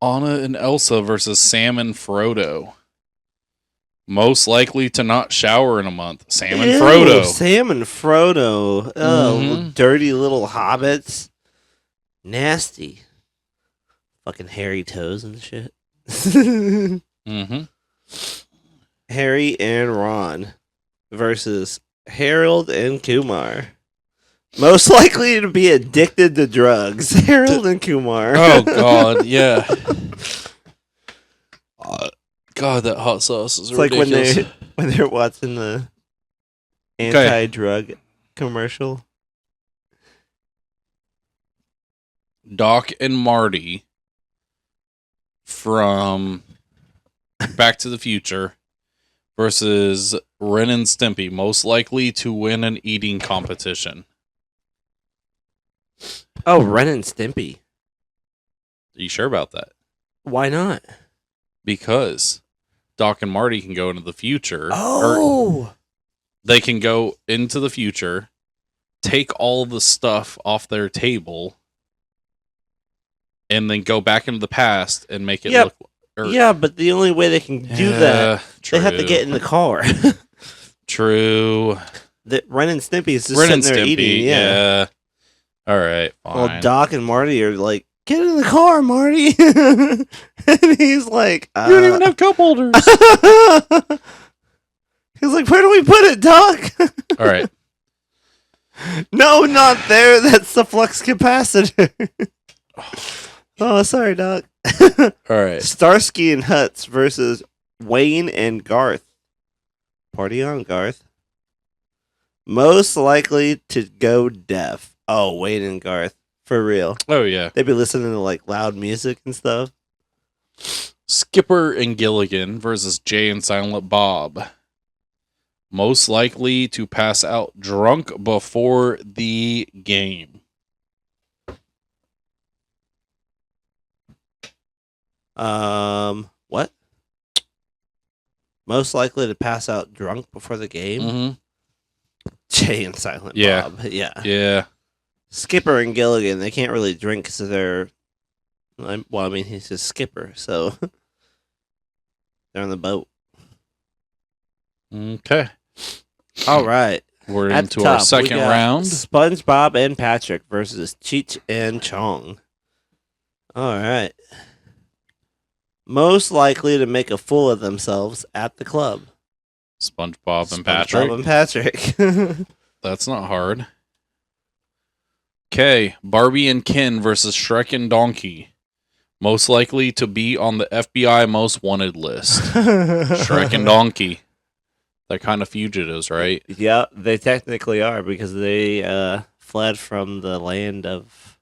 Anna and Elsa versus Sam and Frodo. Most likely to not shower in a month. Sam and Ew, Frodo. Sam and Frodo. Oh, Mhm. dirty little hobbits. Nasty. Fucking hairy toes and shit. Mm-hmm. Harry and Ron versus Harold and Kumar. Most likely to be addicted to drugs. Harold and Kumar. Oh, God, yeah. God, that hot sauce is It's like ridiculous. when they're watching the anti-drug commercial. Doc and Marty from Back to the Future versus Ren and Stimpy, most likely to win an eating competition. Oh, Ren and Stimpy. Are you sure about that? Why not? Because Doc and Marty can go into the future. Oh! They can go into the future, take all the stuff off their table, and then go back into the past and make it look... Yeah, but the only way they can do that, true. they have to get in the car. True. Ren and Stimpy is just Ren and sitting there Stimpy, eating. Yeah. All right, fine. Well, Doc and Marty are like, get in the car, Marty. And he's like, you don't even have cup holders. He's like, where do we put it, Doc? All right. No, not there. That's the flux capacitor. Oh, sorry, Doc. All right. Starsky and Hutch versus Wayne and Garth. Party on, Garth. Most likely to go deaf. Oh, Wayne and Garth. For real. Oh, yeah. They'd be listening to like loud music and stuff. Skipper and Gilligan versus Jay and Silent Bob. Most likely to pass out drunk before the game. What? Most likely to pass out drunk before the game? Mm-hmm. Jay and Silent Yeah. Bob. Yeah. Yeah. Skipper and Gilligan, they can't really drink because they're... Well, I mean, he's just Skipper, so... They're on the boat. Okay. All right. We're At into the our top, second we got round. SpongeBob and Patrick versus Cheech and Chong. All right. Most likely to make a fool of themselves at the club. SpongeBob and Patrick. SpongeBob and Patrick. That's not hard. Okay. Barbie and Ken versus Shrek and Donkey. Most likely to be on the FBI most wanted list. Shrek and Donkey. They're kind of fugitives, right? Yeah, they technically are because they fled from the land of...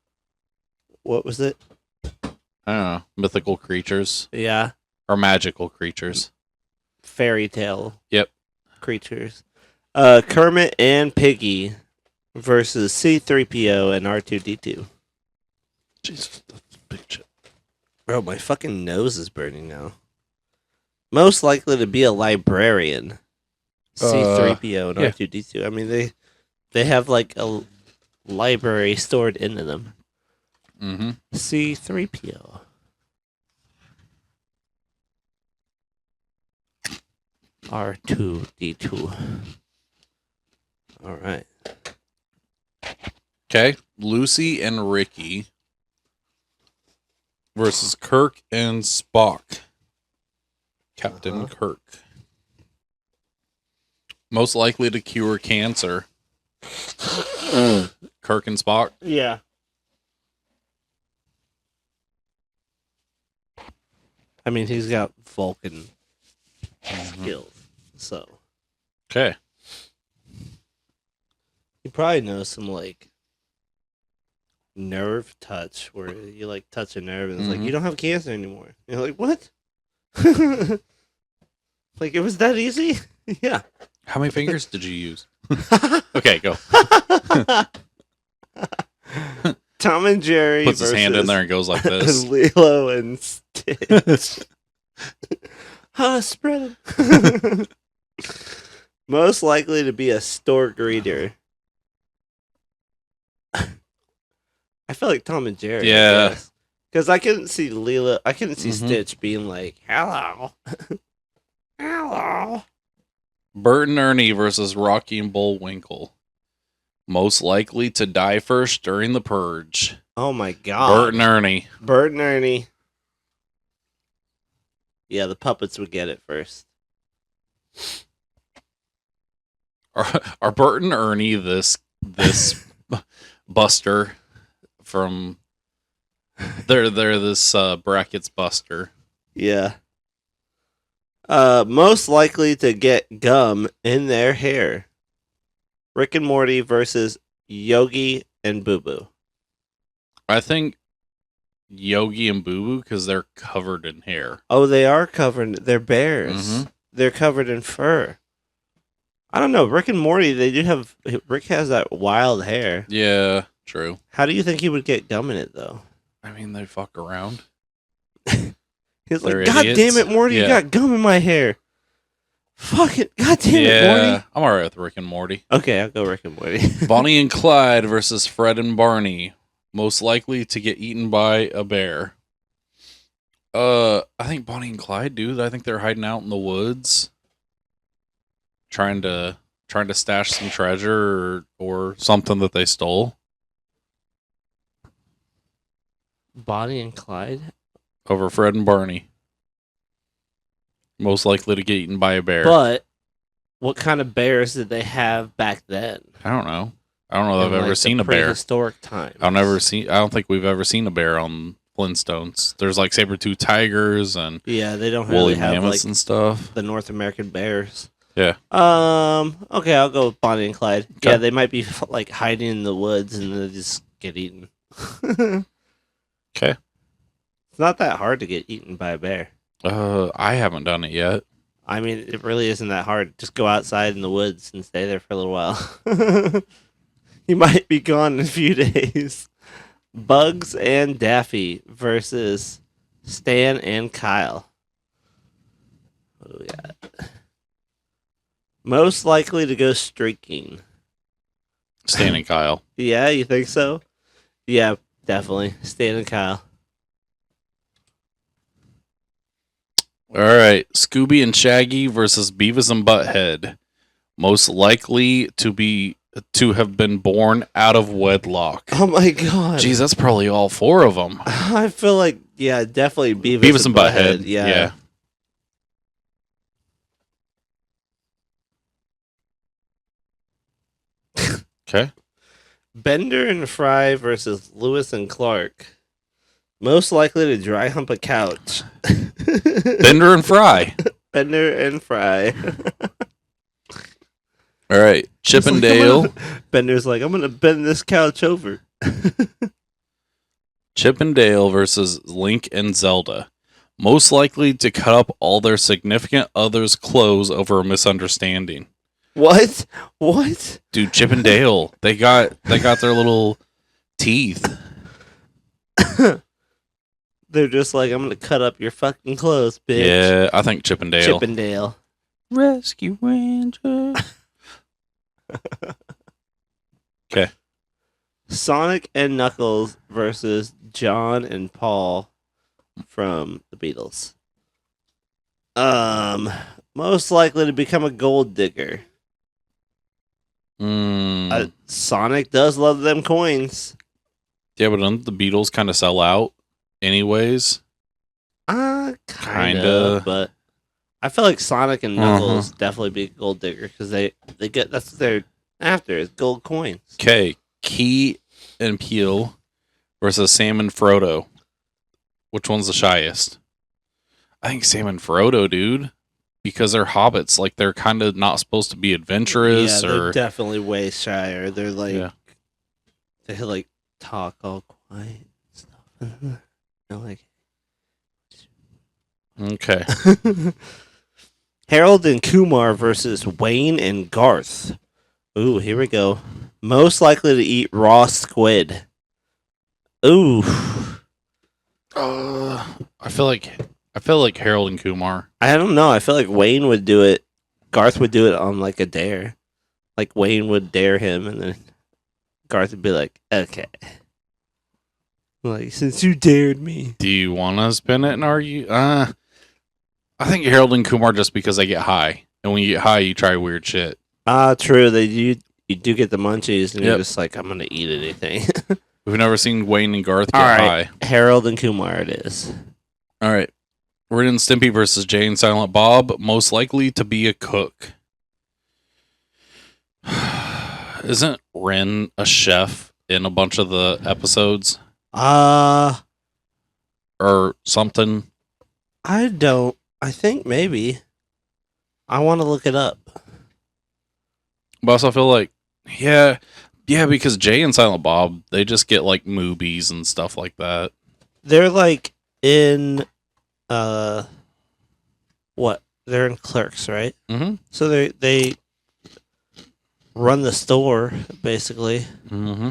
What was it? I don't know. Mythical creatures. Yeah. Or magical creatures. Fairy tale. Yep. Creatures. Kermit and Piggy versus C-3PO and R2-D2. Jesus, that's a big shit. Bro, my fucking nose is burning now. Most likely to be a librarian. C-3PO and yeah. R2-D2. I mean, they have like a library stored into them. Mm-hmm. C-3PO. R2-D2. All right. Okay. Lucy and Ricky versus Kirk and Spock. Captain Kirk. Most likely to cure cancer. Kirk and Spock. Yeah. I mean, he's got Vulcan skills, so Okay. he probably knows some like nerve touch where you like touch a nerve and it's like you don't have cancer anymore. You're like, what? Like it was that easy? Yeah. How many fingers did you use? Okay, go. Tom and Jerry Puts his hand in versus there and goes like this. Lilo and Stitch. Spread 'em. Most likely to be a store greeter. I feel like Tom and Jerry. Yeah. Because I couldn't see Lilo. I couldn't see Mhm. Stitch being like, "Hello, hello." Bert and Ernie versus Rocky and Bullwinkle. Most likely to die first during the purge. Oh my god. Bert and Ernie. Bert and Ernie. Yeah, the puppets would get it first. Are Bert and Ernie this Buster from? They're this brackets Buster. Yeah. Most likely to get gum in their hair. Rick and Morty versus Yogi and Boo Boo. I think Yogi and Boo Boo because they're covered in hair. Oh, they are covered. They're bears. Mhm. They're covered in fur. I don't know. Rick and Morty, they do have. Rick has that wild hair. Yeah, true. How do you think he would get gum in it, though? I mean, they fuck around. He's They're like, God idiots." damn it, Morty, you Yeah. got gum in my hair. Fuck it. God damn it, Morty. I'm alright with Rick and Morty. Okay, I'll go Rick and Morty. Bonnie and Clyde versus Fred and Barney. Most likely to get eaten by a bear. I think Bonnie and Clyde do. I think they're hiding out in the woods, trying to stash some treasure or something that they stole. Bonnie and Clyde? Over Fred and Barney. Most likely to get eaten by a bear. But what kind of bears did they have back then? I don't know. I don't know if In, I've ever like, seen the a bear. Prehistoric times. I don't think we've ever seen a bear on Flintstones. There's like saber-tooth tigers and Yeah, they don't woolly really have mammoths like and stuff. the North American bears. Yeah. Okay, I'll go with Bonnie and Clyde. Okay. Yeah, they might be like hiding in the woods and they just get eaten. It's Okay. not that hard to get eaten by a bear. I haven't done it yet. I mean, it really isn't that hard. Just go outside in the woods and stay there for a little while. You might be gone in a few days. Bugs and Daffy versus Stan and Kyle. What do we got? Most likely to go streaking. Stan and Kyle. Yeah, you think so? Yeah, definitely. Stan and Kyle. All right. Scooby and Shaggy versus Beavis and Butthead. Most likely to have been born out of wedlock. Oh my god. Jeez, that's probably all four of them. I feel like, yeah, definitely Beavis and Butthead. Yeah. Okay. Bender and Fry versus Lewis and Clark. Most likely to dry hump a couch. Bender and Fry. Bender and Fry. All right. Chip and Dale. Bender's like, I'm going to bend this couch over. Chip and Dale versus Link and Zelda. Most likely to cut up all their significant others' clothes over a misunderstanding. What? What? Dude, Chip and Dale. They got their little teeth. They're just like, I'm going to cut up your fucking clothes, bitch. Yeah, I think Chip and Dale. Chip and Dale. Rescue Ranger. Okay. Sonic and Knuckles versus John and Paul from the Beatles. Most likely to become a gold digger. Sonic does love them coins. Yeah, but don't the Beatles kind of sell out anyways? Kinda. But I feel like Sonic and Knuckles definitely be a gold digger because they get that's what they're after is gold coins. Okay, Key and Peele versus Sam and Frodo. Which one's the shyest? I think Sam and Frodo, dude. Because they're hobbits, like they're kind of not supposed to be adventurous. Yeah, they're definitely way shyer. They're like, they like talk all quiet and stuff. Like, okay. Harold and Kumar versus Wayne and Garth. Ooh, here we go. Most likely to eat raw squid. Ooh. I feel like Harold and Kumar. I don't know. I feel like Wayne would do it. Garth would do it on like a dare. Like Wayne would dare him, and then Garth would be like, "Okay." Like, since you dared me. Do you want to spin it and argue? I think Harold and Kumar just because they get high, and when you get high, you try weird shit. True. You do get the munchies, and Yep. you're just like, I'm gonna eat anything. We've never seen Wayne and Garth get All right, high. Harold and Kumar, it is. All right, Ren and Stimpy versus Jay and Silent Bob, most likely to be a cook. Isn't Ren a chef in a bunch of the episodes or something? I don't. I think maybe. I want to look it up. But I also feel like, yeah, because Jay and Silent Bob, they just get like movies and stuff like that. They're like in, what? They're in Clerks, right? Mm-hmm. So they run the store basically, Mm-hmm.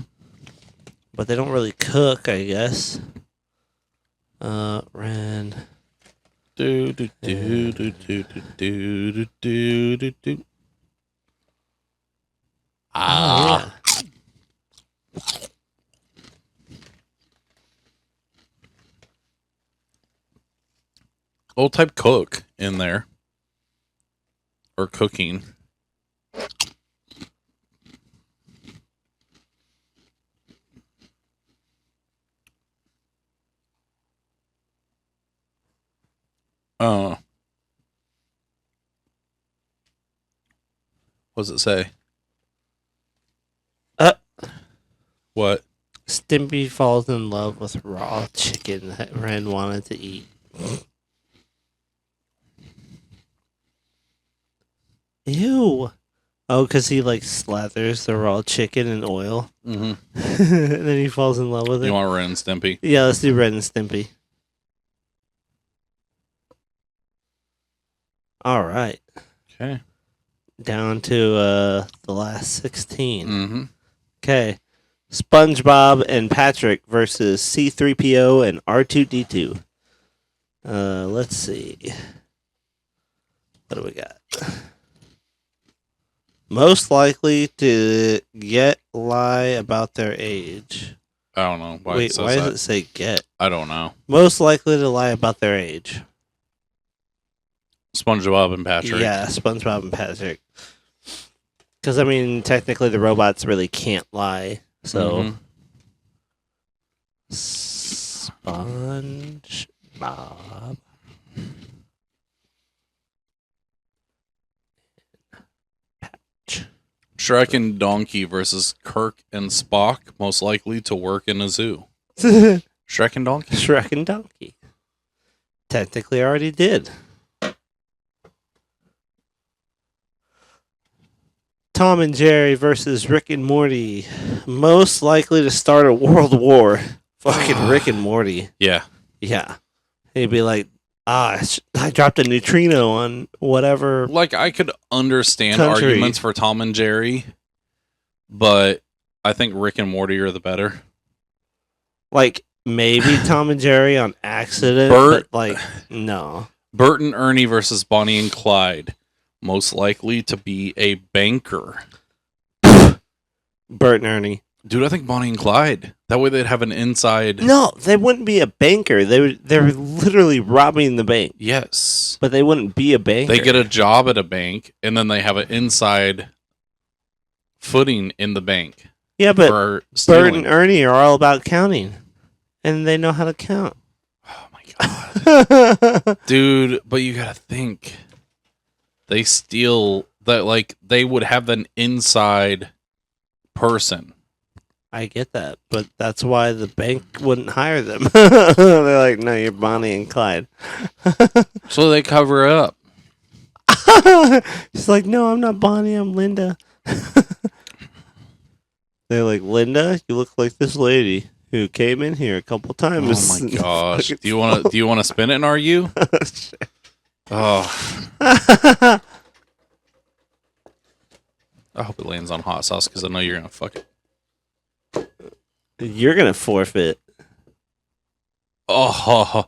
but they don't really cook, I guess. Ren. Do do do do do do do do do do. Oh, yeah. Old type cook in there. Or cooking. What does it say? What? Stimpy falls in love with raw chicken that Ren wanted to eat. Ew. Oh, because he like slathers the raw chicken in oil. Mm-hmm. And then he falls in love with it. You want Ren and Stimpy? Yeah, let's do Ren and Stimpy. All right. Okay. Down to the last 16. Mm-hmm. Okay. SpongeBob and Patrick versus C3PO and R2D2. Let's see. What do we got? Most likely to lie about their age. I don't know. Why Wait, it says why that. does it say get? I don't know. Most likely to lie about their age. SpongeBob and Patrick. Yeah, SpongeBob and Patrick. Because, I mean, technically the robots really can't lie. So, SpongeBob. Shrek and Donkey versus Kirk and Spock, most likely to work in a zoo. Shrek Shrek and Donkey? and Donkey. Technically already did. Tom and Jerry versus Rick and Morty. Most likely to start a world war. Fucking Rick and Morty. Yeah. Yeah. He'd be like, I dropped a neutrino on whatever. Like, I could understand Country. arguments for Tom and Jerry, but I think Rick and Morty are the better. Like, maybe Tom and Jerry on accident, Bert- but, like, no. Bert and Ernie versus Bonnie and Clyde, most likely to be a banker. Bert and Ernie. Dude, I think Bonnie and Clyde. That way they'd have an inside. No, they wouldn't be a banker. They're literally robbing the bank. Yes. But they wouldn't be a banker. They get a job at a bank, and then they have an inside footing in the bank. Yeah, but for Bert stealing. and Ernie are all about counting. And they know how to count. Oh my god. Dude, but you gotta think. They steal that, like, they would have an inside person. I get that, but that's why the bank wouldn't hire them. They're like, no, you're Bonnie and Clyde. So they cover it up. She's like, no, I'm not Bonnie, I'm Linda. They're like, Linda, you look like this lady who came in here a couple times. Oh my gosh. Do you wanna spin it and argue? Oh. I hope it lands on hot sauce because I know you're gonna fuck it. You're gonna forfeit. Oh,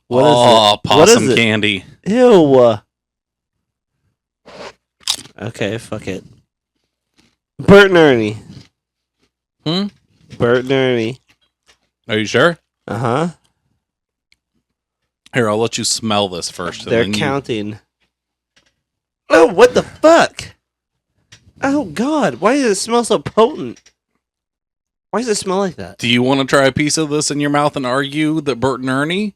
What is it? What possum is it? candy. Ew. Okay, fuck it. Bert and Ernie. Hmm? Bert and Ernie. Are you sure? Uh-huh. Here, I'll let you smell this first. They're and then counting. Oh, what the fuck? Oh, God. Why does it smell so potent? Why does it smell like that? Do you want to try a piece of this in your mouth and argue that Bert and Ernie?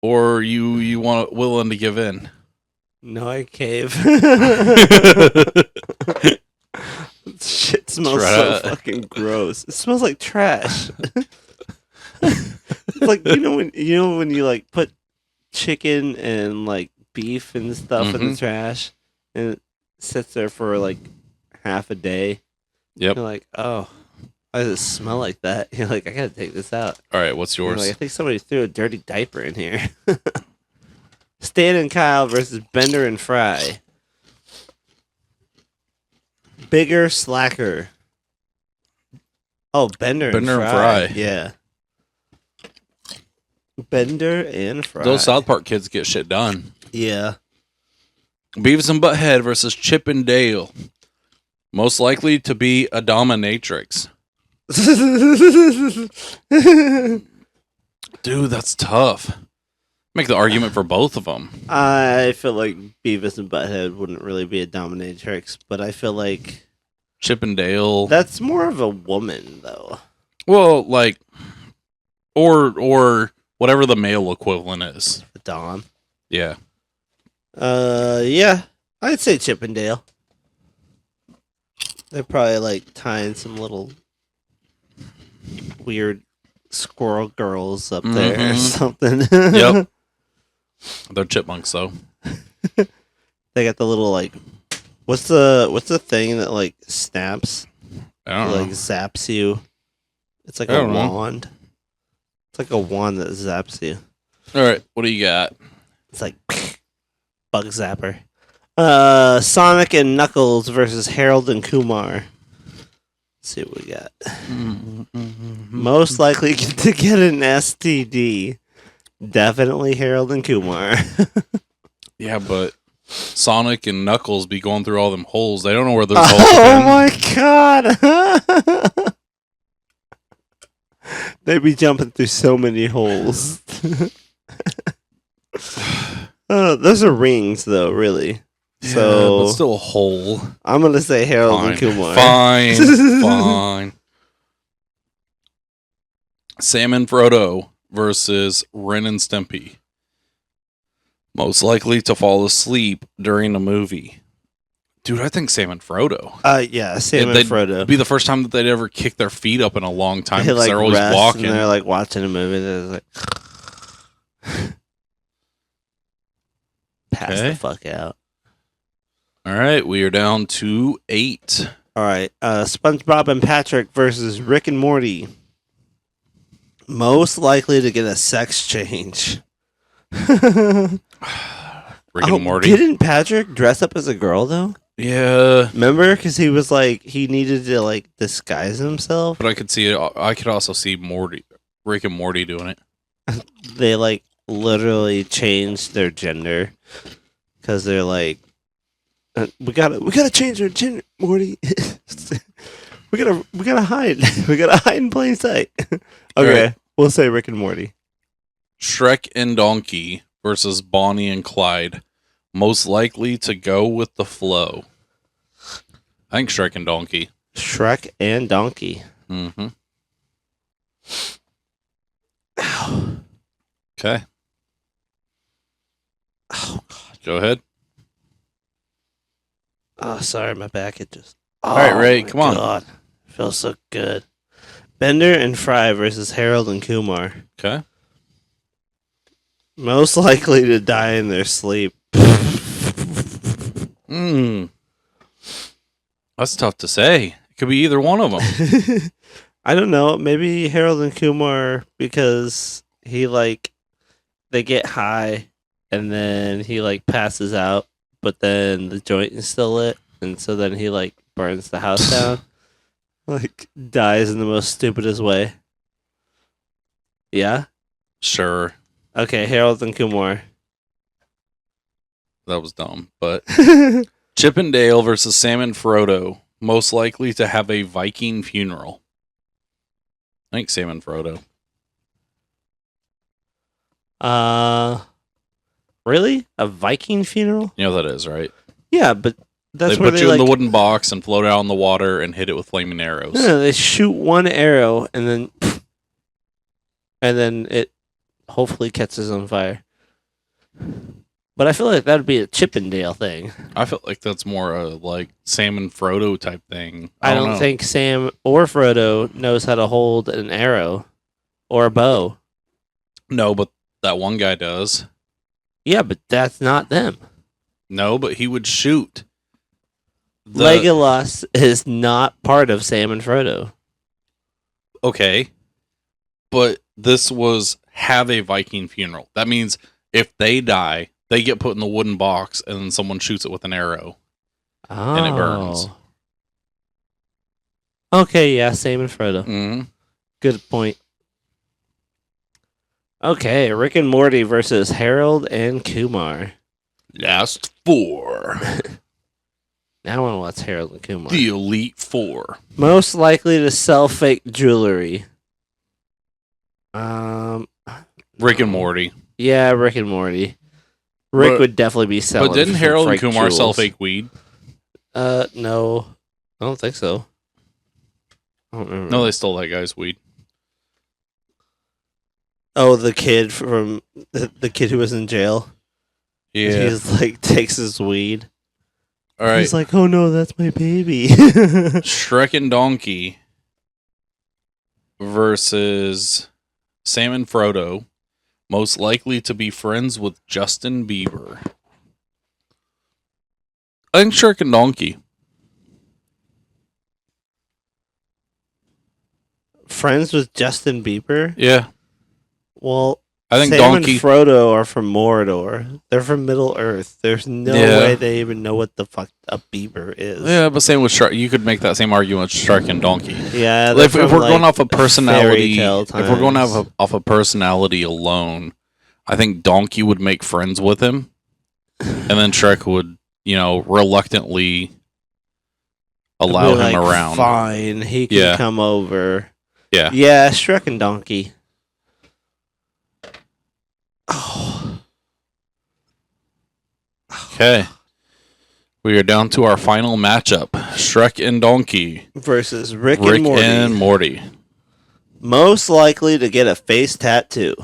Or you want willing to give in? No, I cave. Shit smells Try so it. fucking gross. It smells like trash. It's like you know when you like put chicken and like beef and stuff in the trash and it sits there for like half a day. Yep. You're like, oh, why does it smell like that? You're like, I gotta take this out. All right, what's You're yours? like, I think somebody threw a dirty diaper in here. Stan and Kyle versus Bender and Fry. Bigger, slacker. Oh, Bender and Fry. Yeah. Bender and Fry. Those South Park kids get shit done. Yeah. Beavis and Butthead versus Chip and Dale. Most likely to be a dominatrix. Dude, that's tough. Make the argument for both of them. I feel like Beavis and Butthead wouldn't really be a dominatrix, but I feel like Chip and Dale. that's more of a woman, though. Well, like, or whatever the male equivalent is. Dom. Yeah. Yeah. I'd say Chip and Dale. They're probably like tying some little weird squirrel girls up there or something. Yep. They're chipmunks, though. They got the little like, what's the thing that like snaps? I don't Like know. zaps you. It's like I a don't know. wand. It's like a wand that zaps you. All right, what do you got? It's like bug zapper. Sonic and Knuckles versus Harold and Kumar. Let's see what we got. Most likely to get an STD. Definitely Harold and Kumar. Yeah, but Sonic and Knuckles be going through all them holes. They don't know where those holes Oh are. my god! They be jumping through so many holes. Those are rings, though, really. Yeah, So but still a hole. I'm gonna say Harold and Fine. Kumar. Fine. Sam and Frodo versus Ren and Stimpy. Most likely to fall asleep during a movie. Dude, I think Sam and Frodo. Yeah, Sam and They'd Frodo. be the first time that they'd ever kick their feet up in a long time because like they're always rest walking. And they're like watching a movie. They're like, pass the fuck out. All right, we are down to 8. All right, SpongeBob and Patrick versus Rick and Morty. Most likely to get a sex change. Rick and Morty. Didn't Patrick dress up as a girl though? Yeah, Remember, because he was like he needed to like disguise himself. but I could see it. I could also see Rick and Morty doing it. They like literally changed their gender because they're like, we gotta change our gender, Morty. we gotta hide. We gotta hide in plain sight. Okay, right. We'll say Rick and Morty. Shrek and Donkey versus Bonnie and Clyde. Most likely to go with the flow. I think Shrek and Donkey. Shrek and Donkey. Mm-hmm. Ow. Okay. Oh God. Go ahead. Oh, sorry, my back. It just. All right, Ray, my come on. God. Feels so good. Bender and Fry versus Harold and Kumar. Okay. Most likely to die in their sleep. That's tough to say. It could be either one of them. I don't know. Maybe Harold and Kumar because he like they get high and then he like passes out, but then the joint is still lit, and so then he like burns the house down, like dies in the most stupidest way. Yeah. Sure. Okay, Harold and Kumar. That was dumb. But Chip and Dale versus Sam and Frodo. Most likely to have a Viking funeral. I think Sam and Frodo. Really? A Viking funeral? You know what that is, right? Yeah, but that's They where put they you in the like, wooden box and float out in the water and hit it with flaming arrows. no, they shoot one arrow and then it hopefully catches on fire. But I feel like that'd be a Chippendale thing. I feel like that's more a like Sam and Frodo type thing. I don't know. think Sam or Frodo knows how to hold an arrow or a bow. No, but that one guy does. Yeah, but that's not them. No, but he would shoot. Legolas is not part of Sam and Frodo. Okay. But this was have a Viking funeral. That means if they die, they get put in the wooden box and then someone shoots it with an arrow. Oh. And it burns. Okay, yeah, Sam and Frodo. Mm-hmm. Good point. Okay, Rick and Morty versus Harold and Kumar. Last four. Now I want to watch Harold and Kumar. The Elite Four. Most likely to sell fake jewelry. Rick and Morty. Yeah, Rick and Morty. Rick But- would definitely be selling. But didn't some Harold and fake Kumar sell jewels. fake weed? No, I don't think so. I don't remember. No, they stole that guy's weed. Oh, the kid from the kid who was in jail. Yeah. He's like takes his weed. All right. He's like, "Oh no, that's my baby." Shrek and Donkey versus Sam and Frodo. Most likely to be friends with Justin Bieber. I think Shrek and Donkey. Friends with Justin Bieber? Yeah. Well, I think Sam Donkey. and Frodo are from Mordor. They're from Middle Earth. There's no Yeah. way they even know what the fuck a Bieber is. Yeah, but same with Shrek. You could make that same argument with Shrek and Donkey. Yeah, If they're we're from, going like, off of personality, fairy if tale we're going times. off of personality alone, I think Donkey would make friends with him, and then Shrek would, reluctantly allow Be him like, around. Fine, he can Yeah. come over. Yeah. Yeah, Shrek and Donkey. Oh. Okay. We are down to our final matchup. Shrek and Donkey. Versus Rick and Morty. and Morty. Most likely to get a face tattoo.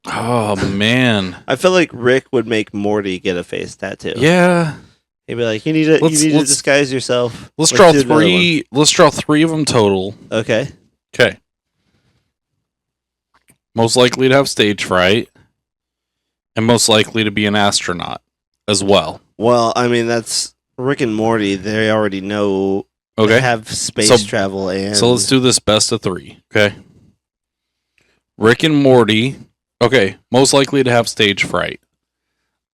Oh, man. I feel like Rick would make Morty get a face tattoo. Yeah. He'd be like, you need to Let's disguise yourself. Let's draw do another three. Let's draw three of them total. one." Okay. Okay. Most likely to have stage fright. And most likely to be an astronaut as well. Well, I mean, that's Rick and Morty. They already know they Okay. have space So- travel and... So let's do this best of three. Okay. Rick and Morty. Okay. Most likely to have stage fright.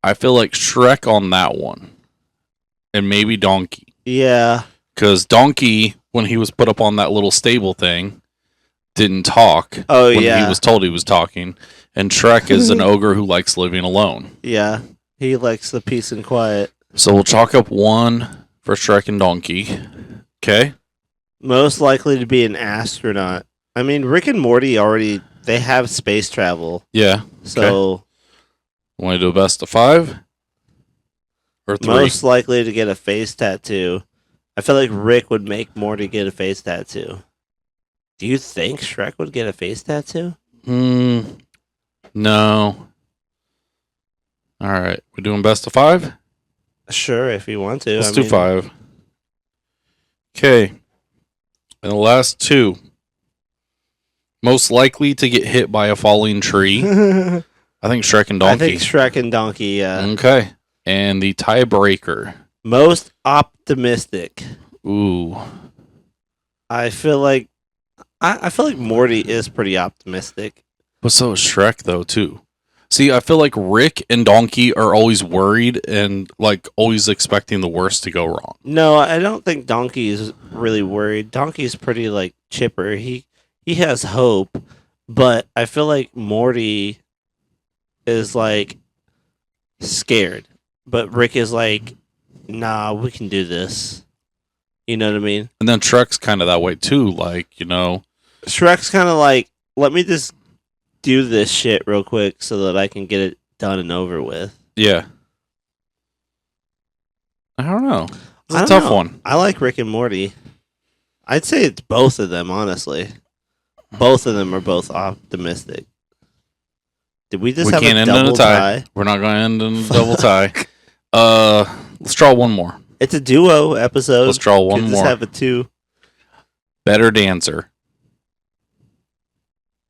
I feel like Shrek on that one. And maybe Donkey. Yeah. Because Donkey, when he was put up on that little stable thing, didn't talk Oh, when yeah. he was told he was talking. And Shrek is an ogre who likes living alone. Yeah. He likes the peace and quiet. So we'll chalk up one for Shrek and Donkey. Okay. Most likely to be an astronaut. I mean, Rick and Morty already... They have space travel. Yeah. So... Want to do a best of five? Or three? Most likely to get a face tattoo. I feel like Rick would make Morty get a face tattoo. Do you think Shrek would get a face tattoo? No. All right. We're doing best of five? Sure, if you want to. Let's do five. Okay. And the last two. Most likely to get hit by a falling tree. I think Shrek and I Donkey. think Shrek and Donkey, yeah. Okay. And the tiebreaker. Most optimistic. Ooh. I feel like Morty is pretty optimistic. But so is Shrek, though, too. See, I feel like Rick and Donkey are always worried and, like, always expecting the worst to go wrong. No, I don't think Donkey is really worried. Donkey's pretty like chipper. He has hope, But I feel like Morty is like scared, but Rick is like, "Nah, we can do this." You know what I mean? And then Shrek's kind of that way too. Like, you know, Shrek's kind of like, "Let me just do this shit real quick so that I can get it done and over with." yeah. I don't know. It's I a don't tough know. one. I like Rick and Morty. I'd say it's both of them, honestly. Both of them are both optimistic. Did we just We have can't a end in a double tie. tie? We're not going to end in a double tie. Let's draw one more. It's a duo episode. Let's draw one Could more. just have a two. Better dancer.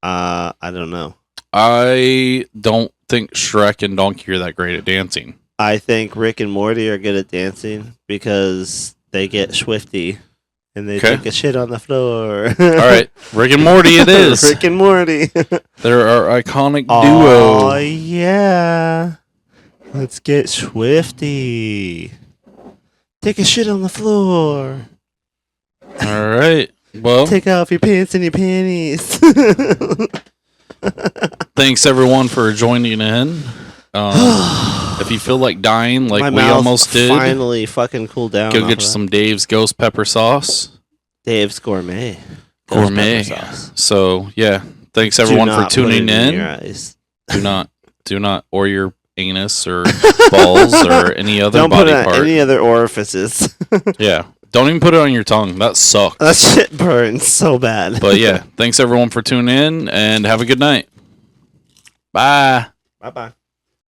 I don't know. I don't think Shrek and Donkey are that great at dancing. I think Rick and Morty are good at dancing because they get swifty and they Okay. take a shit on the floor. All right, Rick and Morty it is. Rick and Morty. They're our iconic Oh, duo. yeah. Let's get swifty. Take a shit on the floor. All right. Well, Take off your pants and your panties. thanks everyone for joining in. If you feel like dying, like My we mouth almost did, finally fucking cooled down. go off get of you that. some Dave's Ghost Pepper Sauce. Dave's Gourmet. Ghost Gourmet. pepper sauce. So yeah, thanks Do everyone for not put it tuning in your in. eyes. Do not, or your anus or balls or any other Don't body put it on part. any other orifices. Yeah, don't even put it on your tongue. That sucks. That shit burns so bad. But yeah, thanks everyone for tuning in and have a good night. Bye. Bye bye.